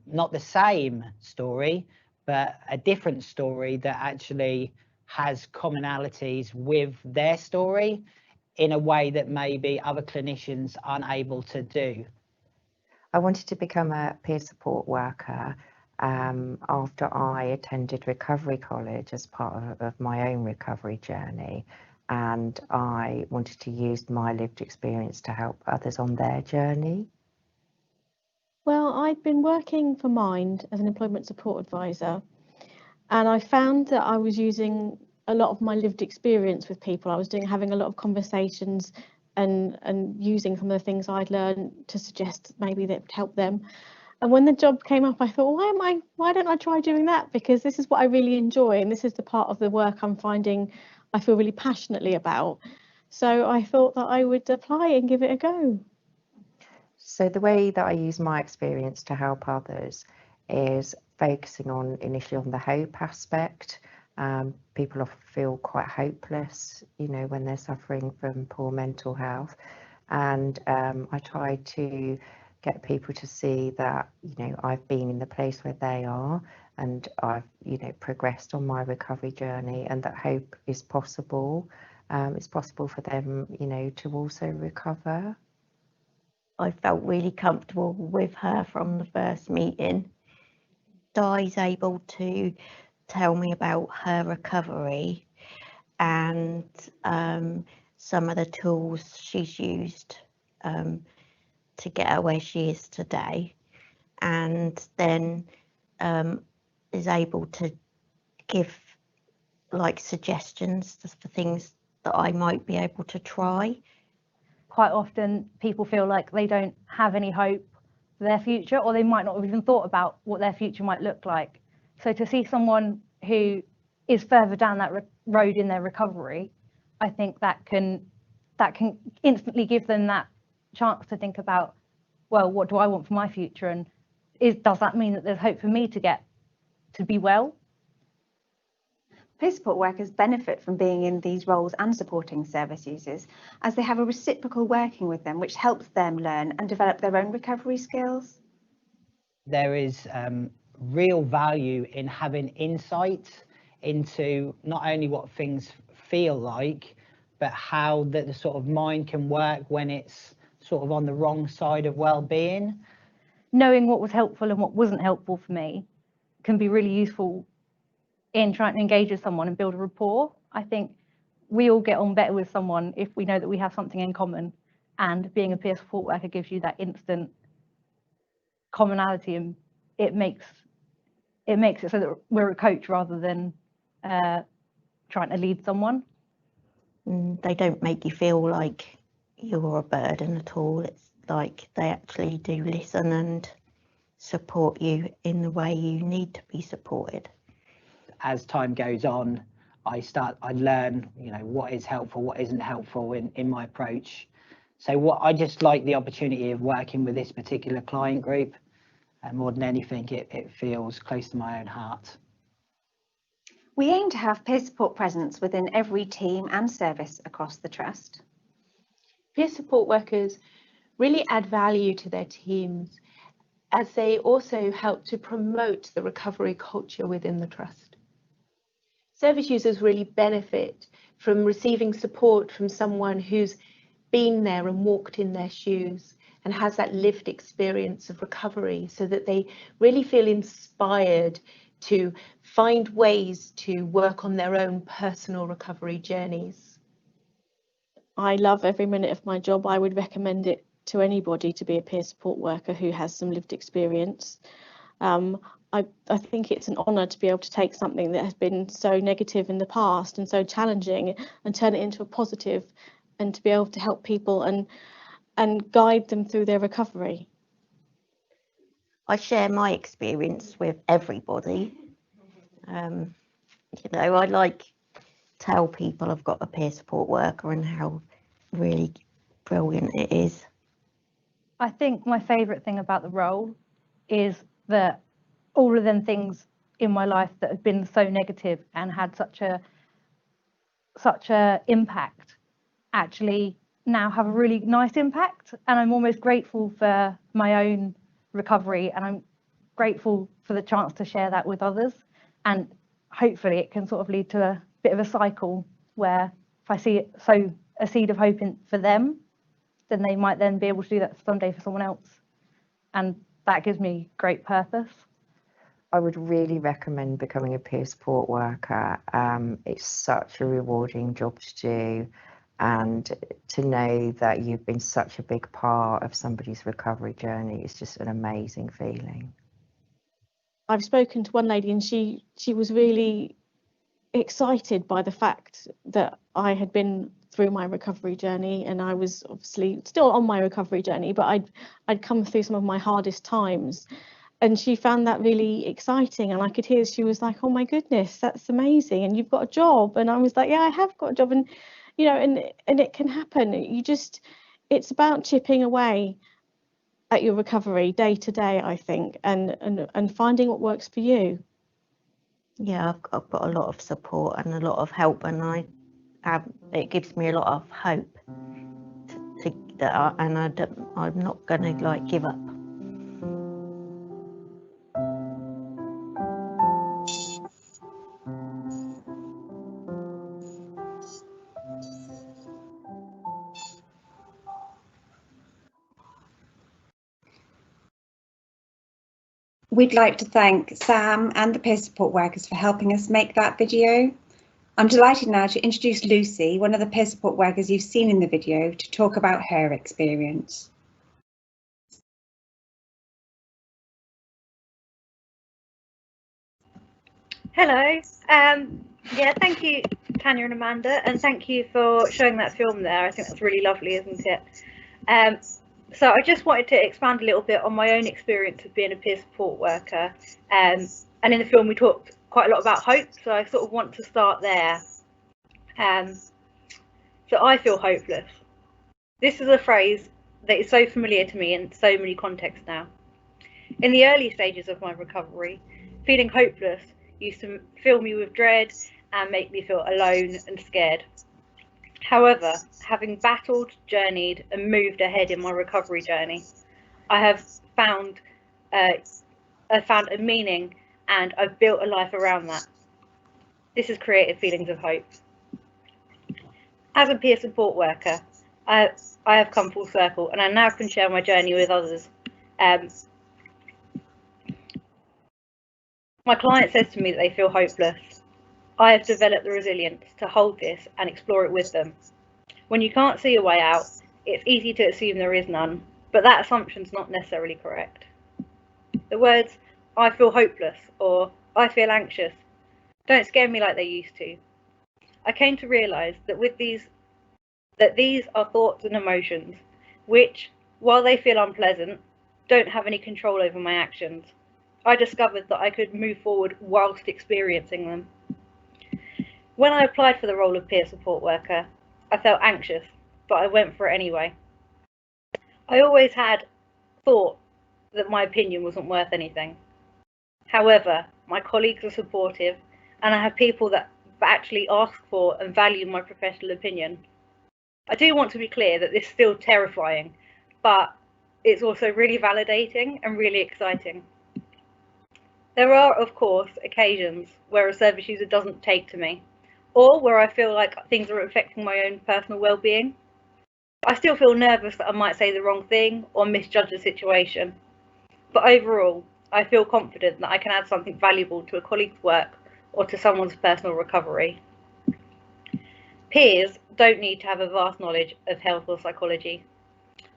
not the same story, but a different story that actually has commonalities with their story in a way that maybe other clinicians aren't able to do. I wanted to become a peer support worker after I attended recovery college as part of my own recovery journey, and I wanted to use my lived experience to help others on their journey. Well, I'd been working for Mind as an employment support advisor, and I found that I was using a lot of my lived experience with people. I was having a lot of conversations and using some of the things I'd learned to suggest maybe that would help them. And when the job came up, I thought, why don't I try doing that? Because this is what I really enjoy, and this is the part of the work I'm finding I feel really passionately about. So I thought that I would apply and give it a go. So the way that I use my experience to help others is focusing on initially on the hope aspect. People often feel quite hopeless, you know, when they're suffering from poor mental health. And I try to get people to see that, you know, I've been in the place where they are and I've, you know, progressed on my recovery journey, and that hope is possible. It's possible for them, you know, to also recover. I felt really comfortable with her from the first meeting. Di's able to tell me about her recovery and some of the tools she's used to get her where she is today, and then is able to give like suggestions for things that I might be able to try. Quite often people feel like they don't have any hope for their future, or they might not have even thought about what their future might look like. So to see someone who is further down that road in their recovery, I think that can instantly give them that chance to think about, well, what do I want for my future, and does that mean that there's hope for me to be well? Peer support workers benefit from being in these roles and supporting service users, as they have a reciprocal working with them, which helps them learn and develop their own recovery skills. There is real value in having insights into not only what things feel like, but how the sort of mind can work when it's sort of on the wrong side of well-being. Knowing what was helpful and what wasn't helpful for me can be really useful in trying to engage with someone and build a rapport. I think we all get on better with someone if we know that we have something in common, and being a peer support worker gives you that instant commonality, and it makes it so that we're a coach rather than trying to lead someone. They don't make you feel like you're a burden at all. It's like they actually do listen and support you in the way you need to be supported. As time goes on, I learn, you know, what is helpful, what isn't helpful in my approach. So I just like the opportunity of working with this particular client group. and more than anything, it feels close to my own heart. We aim to have peer support presence within every team and service across the Trust. Peer support workers really add value to their teams as they also help to promote the recovery culture within the Trust. Service users really benefit from receiving support from someone who's been there and walked in their shoes and has that lived experience of recovery, so that they really feel inspired to find ways to work on their own personal recovery journeys. I love every minute of my job. I would recommend it to anybody to be a peer support worker who has some lived experience. I think it's an honour to be able to take something that has been so negative in the past and so challenging and turn it into a positive, and to be able to help people and guide them through their recovery. I share my experience with everybody. You know, I like tell people I've got a peer support worker and how really brilliant it is. I think my favourite thing about the role is that all of them things in my life that have been so negative and had such a impact actually now have a really nice impact, and I'm almost grateful for my own recovery, and I'm grateful for the chance to share that with others, and hopefully it can sort of lead to a bit of a cycle where if I sow a seed of hope for them, then they might then be able to do that someday for someone else, and that gives me great purpose. I would really recommend becoming a peer support worker. It's such a rewarding job to do, and to know that you've been such a big part of somebody's recovery journey is just an amazing feeling. I've spoken to one lady and she was really excited by the fact that I had been through my recovery journey, and I was obviously still on my recovery journey, but I'd come through some of my hardest times, and she found that really exciting, and I could hear she was like, oh my goodness, that's amazing, and you've got a job. And I was like, yeah, I have got a job, and you know, and it can happen. It's about chipping away at your recovery day to day, I think, and finding what works for you. Yeah, I've got a lot of support and a lot of help, and it gives me a lot of hope I'm not going to like give up. We'd like to thank Sam and the peer support workers for helping us make that video. I'm delighted now to introduce Lucy, one of the peer support workers you've seen in the video, to talk about her experience. Hello. Yeah, thank you, Tanya and Amanda, and thank you for showing that film there. I think that's really lovely, isn't it? So I just wanted to expand a little bit on my own experience of being a peer support worker. And in the film we talked quite a lot about hope, so I sort of want to start there. So I feel hopeless. This is a phrase that is so familiar to me in so many contexts now. In the early stages of my recovery, feeling hopeless used to fill me with dread and make me feel alone and scared. However, having battled, journeyed and moved ahead in my recovery journey, I have found a meaning, and I've built a life around that. This has created feelings of hope. As a peer support worker, I have come full circle, and I now can share my journey with others. My client says to me that they feel hopeless. I have developed the resilience to hold this and explore it with them. When you can't see a way out, it's easy to assume there is none, but that assumption is not necessarily correct. The words, I feel hopeless or I feel anxious, don't scare me like they used to. I came to realise that these are thoughts and emotions, which, while they feel unpleasant, don't have any control over my actions. I discovered that I could move forward whilst experiencing them. When I applied for the role of peer support worker, I felt anxious, but I went for it anyway. I always had thought that my opinion wasn't worth anything. However, my colleagues are supportive, and I have people that actually ask for and value my professional opinion. I do want to be clear that this is still terrifying, but it's also really validating and really exciting. There are, of course, occasions where a service user doesn't take to me, or where I feel like things are affecting my own personal well-being. I still feel nervous that I might say the wrong thing or misjudge the situation. But overall, I feel confident that I can add something valuable to a colleague's work or to someone's personal recovery. Peers don't need to have a vast knowledge of health or psychology.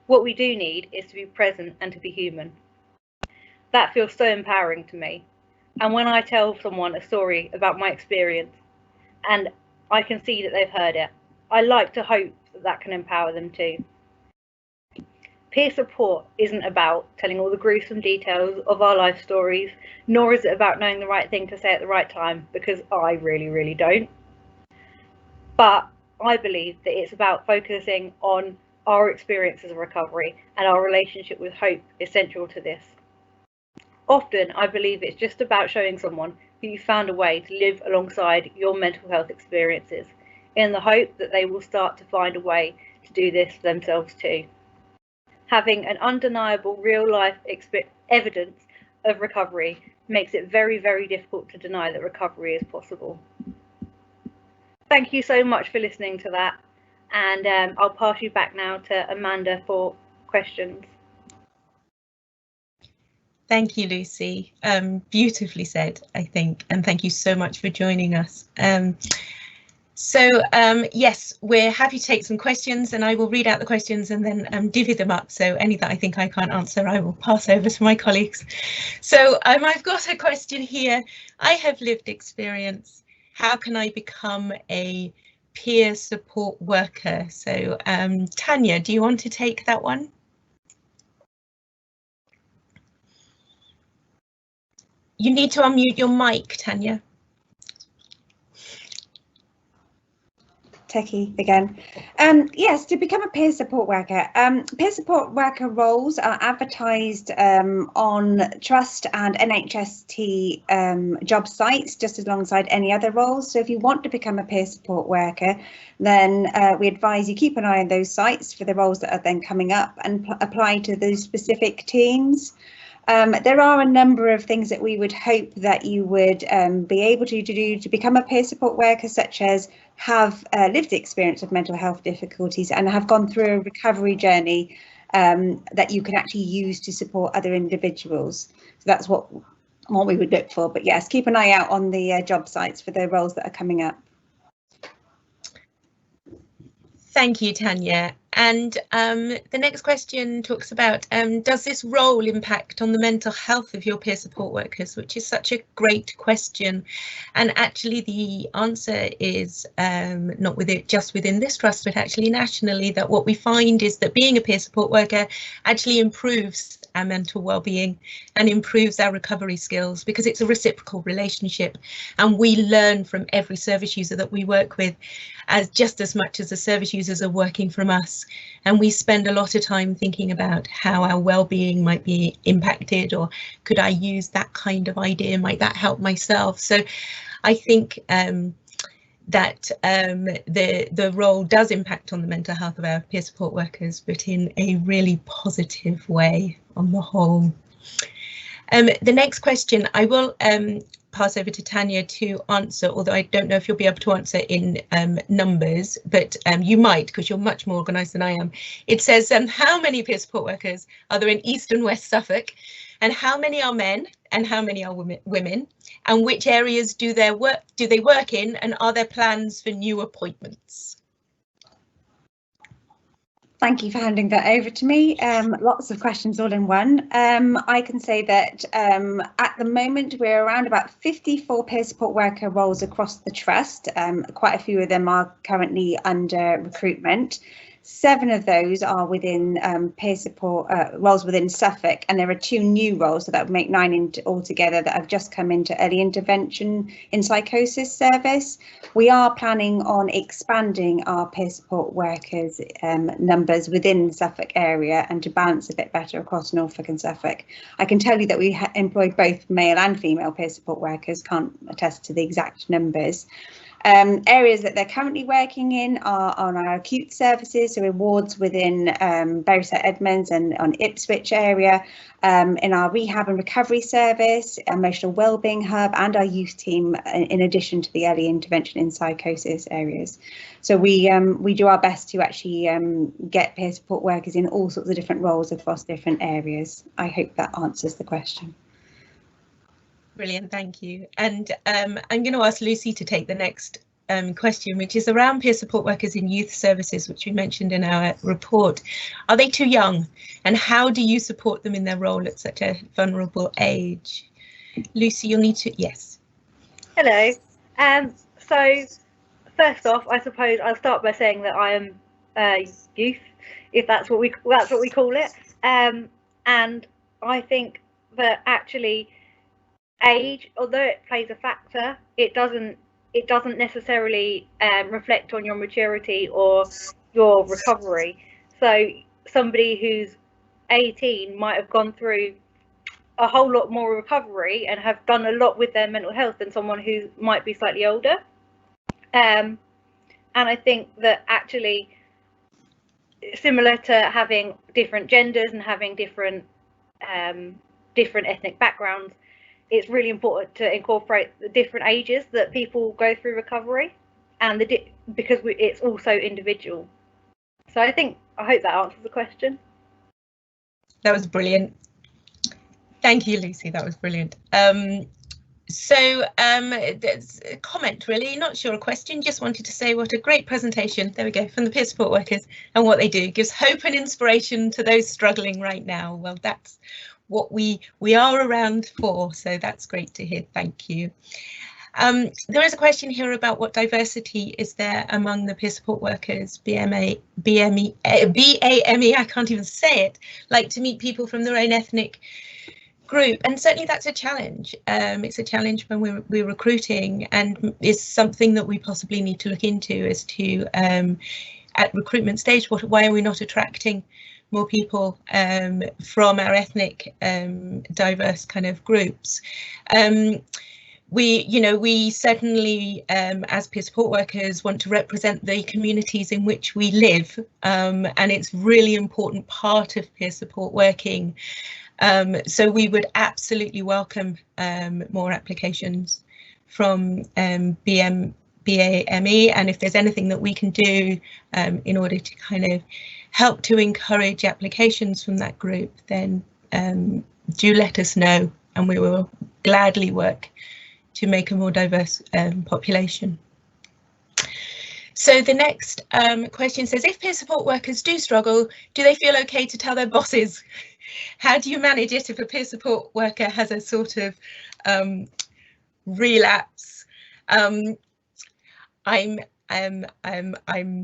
What we do need is to be present and to be human. That feels so empowering to me. And when I tell someone a story about my experience and I can see that they've heard it, I like to hope that that can empower them too. Peer support isn't about telling all the gruesome details of our life stories, nor is it about knowing the right thing to say at the right time, because I really don't. But I believe that it's about focusing on our experiences of recovery, and our relationship with hope is central to this. Often, I believe it's just about showing someone that you found a way to live alongside your mental health experiences, in the hope that they will start to find a way to do this themselves too. Having an undeniable real-life evidence of recovery makes it very difficult to deny that recovery is possible. Thank you so much for listening to that, and I'll pass you back now to Amanda for questions. Thank you, Lucy. Beautifully said, I think, and thank you so much for joining us. Yes, we're happy to take some questions, and I will read out the questions and then divvy them up. So any that I think I can't answer, I will pass over to my colleagues. So I've got a question here. I have lived experience. How can I become a peer support worker? So Tanya, do you want to take that one? You need to unmute your mic, Tanya. Techie again. Yes, to become a peer support worker. Peer support worker roles are advertised on Trust and NHST job sites, just alongside any other roles. So if you want to become a peer support worker, then we advise you keep an eye on those sites for the roles that are then coming up and apply to those specific teams. There are a number of things that we would hope that you would be able to do to become a peer support worker, such as have lived experience of mental health difficulties and have gone through a recovery journey that you can actually use to support other individuals. So that's what we would look for. But yes, keep an eye out on the job sites for the roles that are coming up. Thank you, Tanya. And the next question talks about, does this role impact on the mental health of your peer support workers, which is such a great question. And actually the answer is not just within this trust, but actually nationally, that what we find is that being a peer support worker actually improves our mental well-being and improves our recovery skills, because it's a reciprocal relationship, and we learn from every service user that we work with just as much as the service users are working from us. And we spend a lot of time thinking about how our well-being might be impacted, or could I use that kind of idea, might that help myself? So I think that the role does impact on the mental health of our peer support workers, but in a really positive way on the whole. The next question I will pass over to Tanya to answer, although I don't know if you'll be able to answer in numbers, but you might, because you're much more organised than I am. It says, how many peer support workers are there in East and West Suffolk, and how many are men and how many are women, and which areas do they work in, and are there plans for new appointments? Thank you for handing that over to me. Lots of questions all in one. I can say that at the moment we're around about 54 peer support worker roles across the trust. Quite a few of them are currently under recruitment. 7 of those are within peer support roles within Suffolk, and there are 2 new roles, so that would make 9 altogether that have just come into early intervention in psychosis service. We are planning on expanding our peer support workers numbers within the Suffolk area and to balance a bit better across Norfolk and Suffolk. I can tell you that we employ both male and female peer support workers, can't attest to the exact numbers. Areas that they're currently working in are on our acute services, so in wards within Bury St Edmunds and on Ipswich area, in our rehab and recovery service, emotional wellbeing hub, and our youth team, in addition to the early intervention in psychosis areas. So we do our best to actually get peer support workers in all sorts of different roles across different areas. I hope that answers the question. Brilliant, thank you. And I'm going to ask Lucy to take the next question, which is around peer support workers in youth services, which we mentioned in our report. Are they too young? And how do you support them in their role at such a vulnerable age? Lucy, you'll need to, yes. Hello. So first off, I suppose I'll start by saying that I am youth, if that's what we call it. And I think that actually age, although it plays a factor, it doesn't necessarily reflect on your maturity or your recovery. So somebody who's 18 might have gone through a whole lot more recovery and have done a lot with their mental health than someone who might be slightly older. And I think that actually, similar to having different genders and having different ethnic backgrounds, it's really important to incorporate the different ages that people go through recovery, and because it's also individual. So I hope that answers the question. That was brilliant. Thank you, Lucy. That was brilliant. So there's a comment, really, not sure a question, just wanted to say what a great presentation, there we go, from the peer support workers and what they do. Gives hope and inspiration to those struggling right now. Well, that's what we are around for, so that's great to hear, thank you. There is a question here about what diversity is there among the peer support workers, BAME, I can't even say it, like to meet people from their own ethnic group, and certainly that's a challenge. It's a challenge when we're recruiting, and is something that we possibly need to look into as to at recruitment stage, why are we not attracting more people from our ethnic diverse kind of groups. We certainly as peer support workers want to represent the communities in which we live, and it's really important part of peer support working. So we would absolutely welcome more applications from BAME, and if there's anything that we can do in order to kind of help to encourage applications from that group, then do let us know, and we will gladly work to make a more diverse population. So the next question says, if peer support workers do struggle, do they feel okay to tell their bosses? How do you manage it if a peer support worker has a sort of relapse? I'm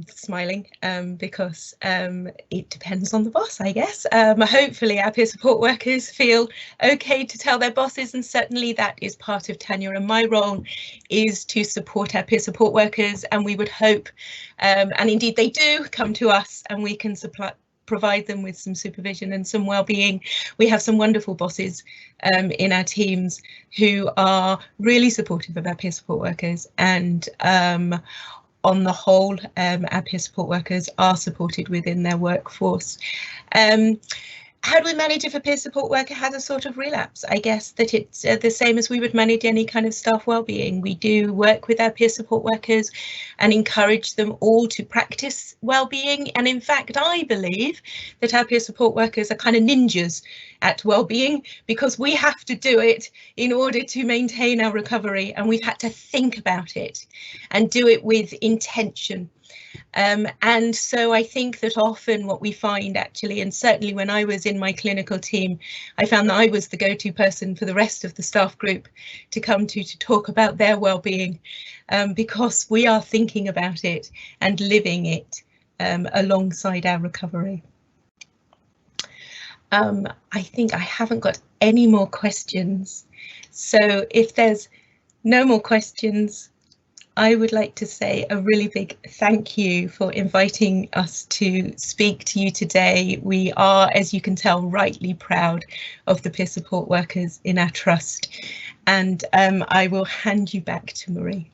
smiling because it depends on the boss, I guess. Hopefully our peer support workers feel okay to tell their bosses, and certainly that is part of tenure, and my role is to support our peer support workers, and we would hope, and indeed they do come to us, and we can provide them with some supervision and some well-being. We have some wonderful bosses in our teams who are really supportive of our peer support workers, and on the whole, our peer support workers are supported within their workforce. How do we manage if a peer support worker has a sort of relapse? I guess that it's the same as we would manage any kind of staff wellbeing. We do work with our peer support workers and encourage them all to practice wellbeing. And in fact, I believe that our peer support workers are kind of ninjas at wellbeing, because we have to do it in order to maintain our recovery, and we've had to think about it and do it with intention. And so I think that often what we find actually, and certainly when I was in my clinical team, I found that I was the go-to person for the rest of the staff group to come to talk about their well-being, because we are thinking about it and living it alongside our recovery. I think I haven't got any more questions. So if there's no more questions, I would like to say a really big thank you for inviting us to speak to you today. We are, as you can tell, rightly proud of the peer support workers in our trust. And I will hand you back to Marie.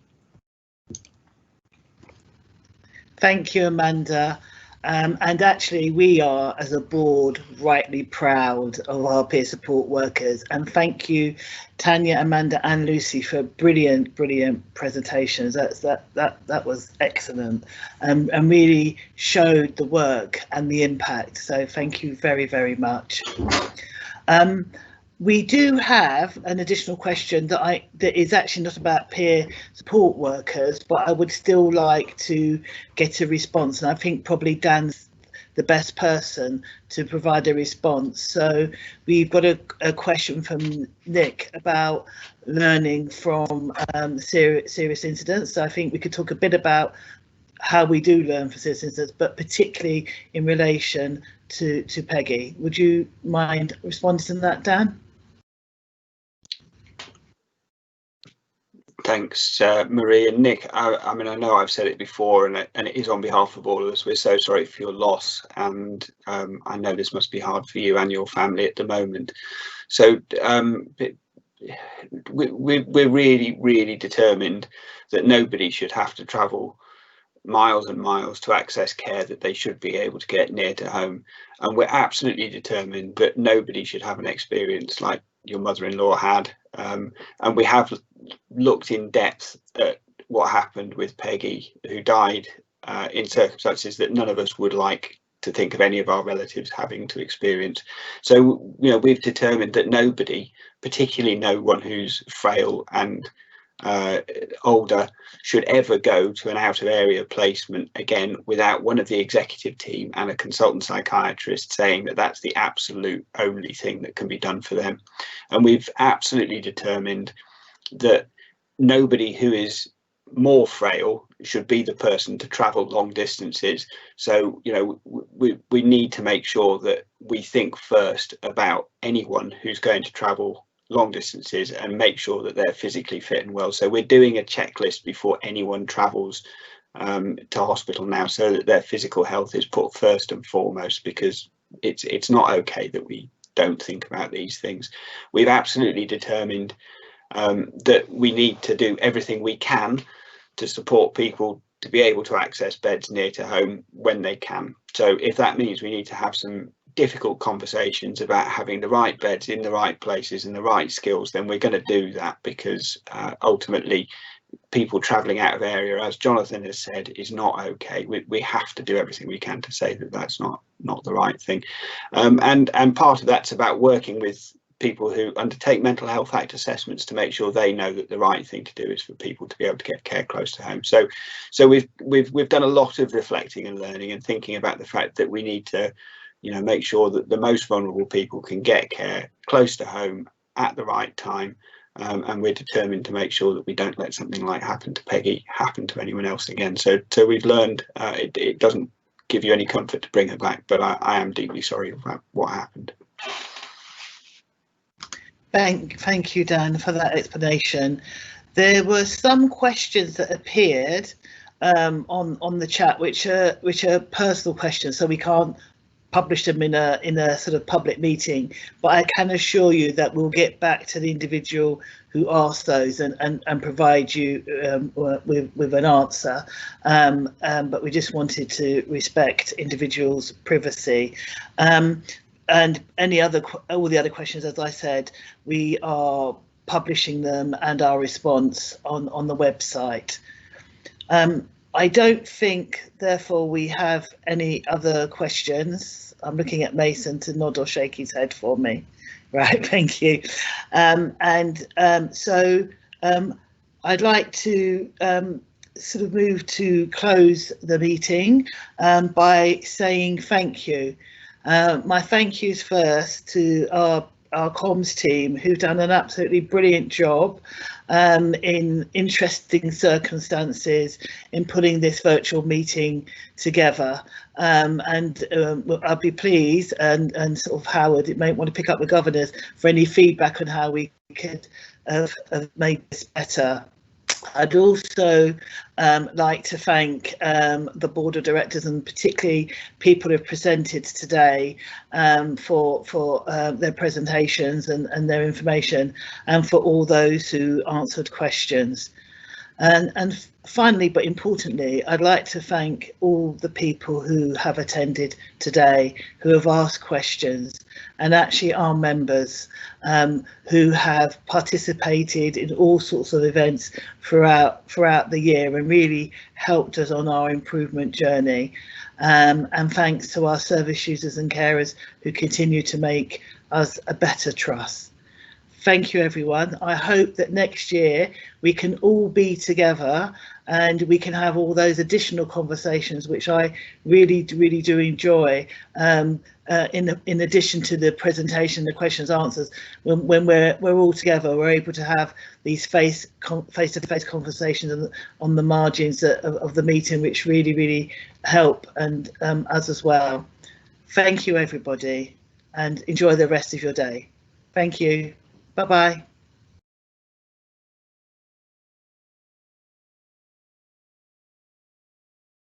Thank you, Amanda. And actually, we are, as a board, rightly proud of our peer support workers. And thank you, Tanya, Amanda, and Lucy, for brilliant presentations. That was excellent, and really showed the work and the impact. So thank you very much. We do have an additional question that is actually not about peer support workers, but I would still like to get a response, and I think probably Dan's the best person to provide a response. So we've got a question from Nick about learning from serious incidents. So I think we could talk a bit about how we do learn from serious incidents, but particularly in relation to Peggy. Would you mind responding to that, Dan? Thanks, Marie and Nick. I mean, I know I've said it before, and it is on behalf of all of us. We're so sorry for your loss, and I know this must be hard for you and your family at the moment. So we're really determined that nobody should have to travel miles and miles to access care that they should be able to get near to home, and we're absolutely determined that nobody should have an experience like your mother-in-law had, and we have looked in depth at what happened with Peggy, who died in circumstances that none of us would like to think of any of our relatives having to experience. So, you know, we've determined that nobody, particularly no one who's frail and older, should ever go to an out of area placement again without one of the executive team and a consultant psychiatrist saying that that's the absolute only thing that can be done for them. And we've absolutely determined that nobody who is more frail should be the person to travel long distances. So, you know, we need to make sure that we think first about anyone who's going to travel long distances and make sure that they're physically fit and well. So we're doing a checklist before anyone travels to hospital now, so that their physical health is put first and foremost, because it's not okay that we don't think about these things. We've absolutely determined that we need to do everything we can to support people to be able to access beds near to home when they can. So if that means we need to have some difficult conversations about having the right beds in the right places and the right skills, then we're going to do that, because ultimately people travelling out of area, as Jonathan has said, is not okay. We have to do everything we can to say that that's not the right thing. And part of that's about working with people who undertake mental health act assessments to make sure they know that the right thing to do is for people to be able to get care close to home. So we've done a lot of reflecting and learning and thinking about the fact that we need to, you know, make sure that the most vulnerable people can get care close to home at the right time, and we're determined to make sure that we don't let something like happen to Peggy happen to anyone else again. So we've learned. It doesn't give you any comfort to bring her back, but I am deeply sorry about what happened. Thank you, Dan, for that explanation. There were some questions that appeared on the chat, which are personal questions, so we can't publish them in a sort of public meeting. But I can assure you that we'll get back to the individual who asked those and provide you with an answer. But we just wanted to respect individuals' privacy. And all the other questions, as I said, we are publishing them and our response on the website. I don't think, therefore, we have any other questions. I'm looking at Mason to nod or shake his head for me. Right, thank you. So I'd like to sort of move to close the meeting by saying thank you. My thank yous first to our our comms team, who've done an absolutely brilliant job in interesting circumstances in putting this virtual meeting together. I'll be pleased, and sort of Howard, it may want to pick up the governors for any feedback on how we could have made this better. I'd also like to thank the board of directors, and particularly people who have presented today, for their presentations and their information, and for all those who answered questions. And finally, but importantly, I'd like to thank all the people who have attended today, who have asked questions, and actually our members who have participated in all sorts of events throughout the year and really helped us on our improvement journey. And thanks to our service users and carers who continue to make us a better trust. Thank you, everyone. I hope that next year we can all be together and we can have all those additional conversations, which I really do enjoy, in addition to the presentation, the questions, answers. When we're all together, we're able to have these face-to-face conversations on the margins of the meeting, which really help, and us as well. Thank you, everybody, and enjoy the rest of your day. Thank you. Bye-bye.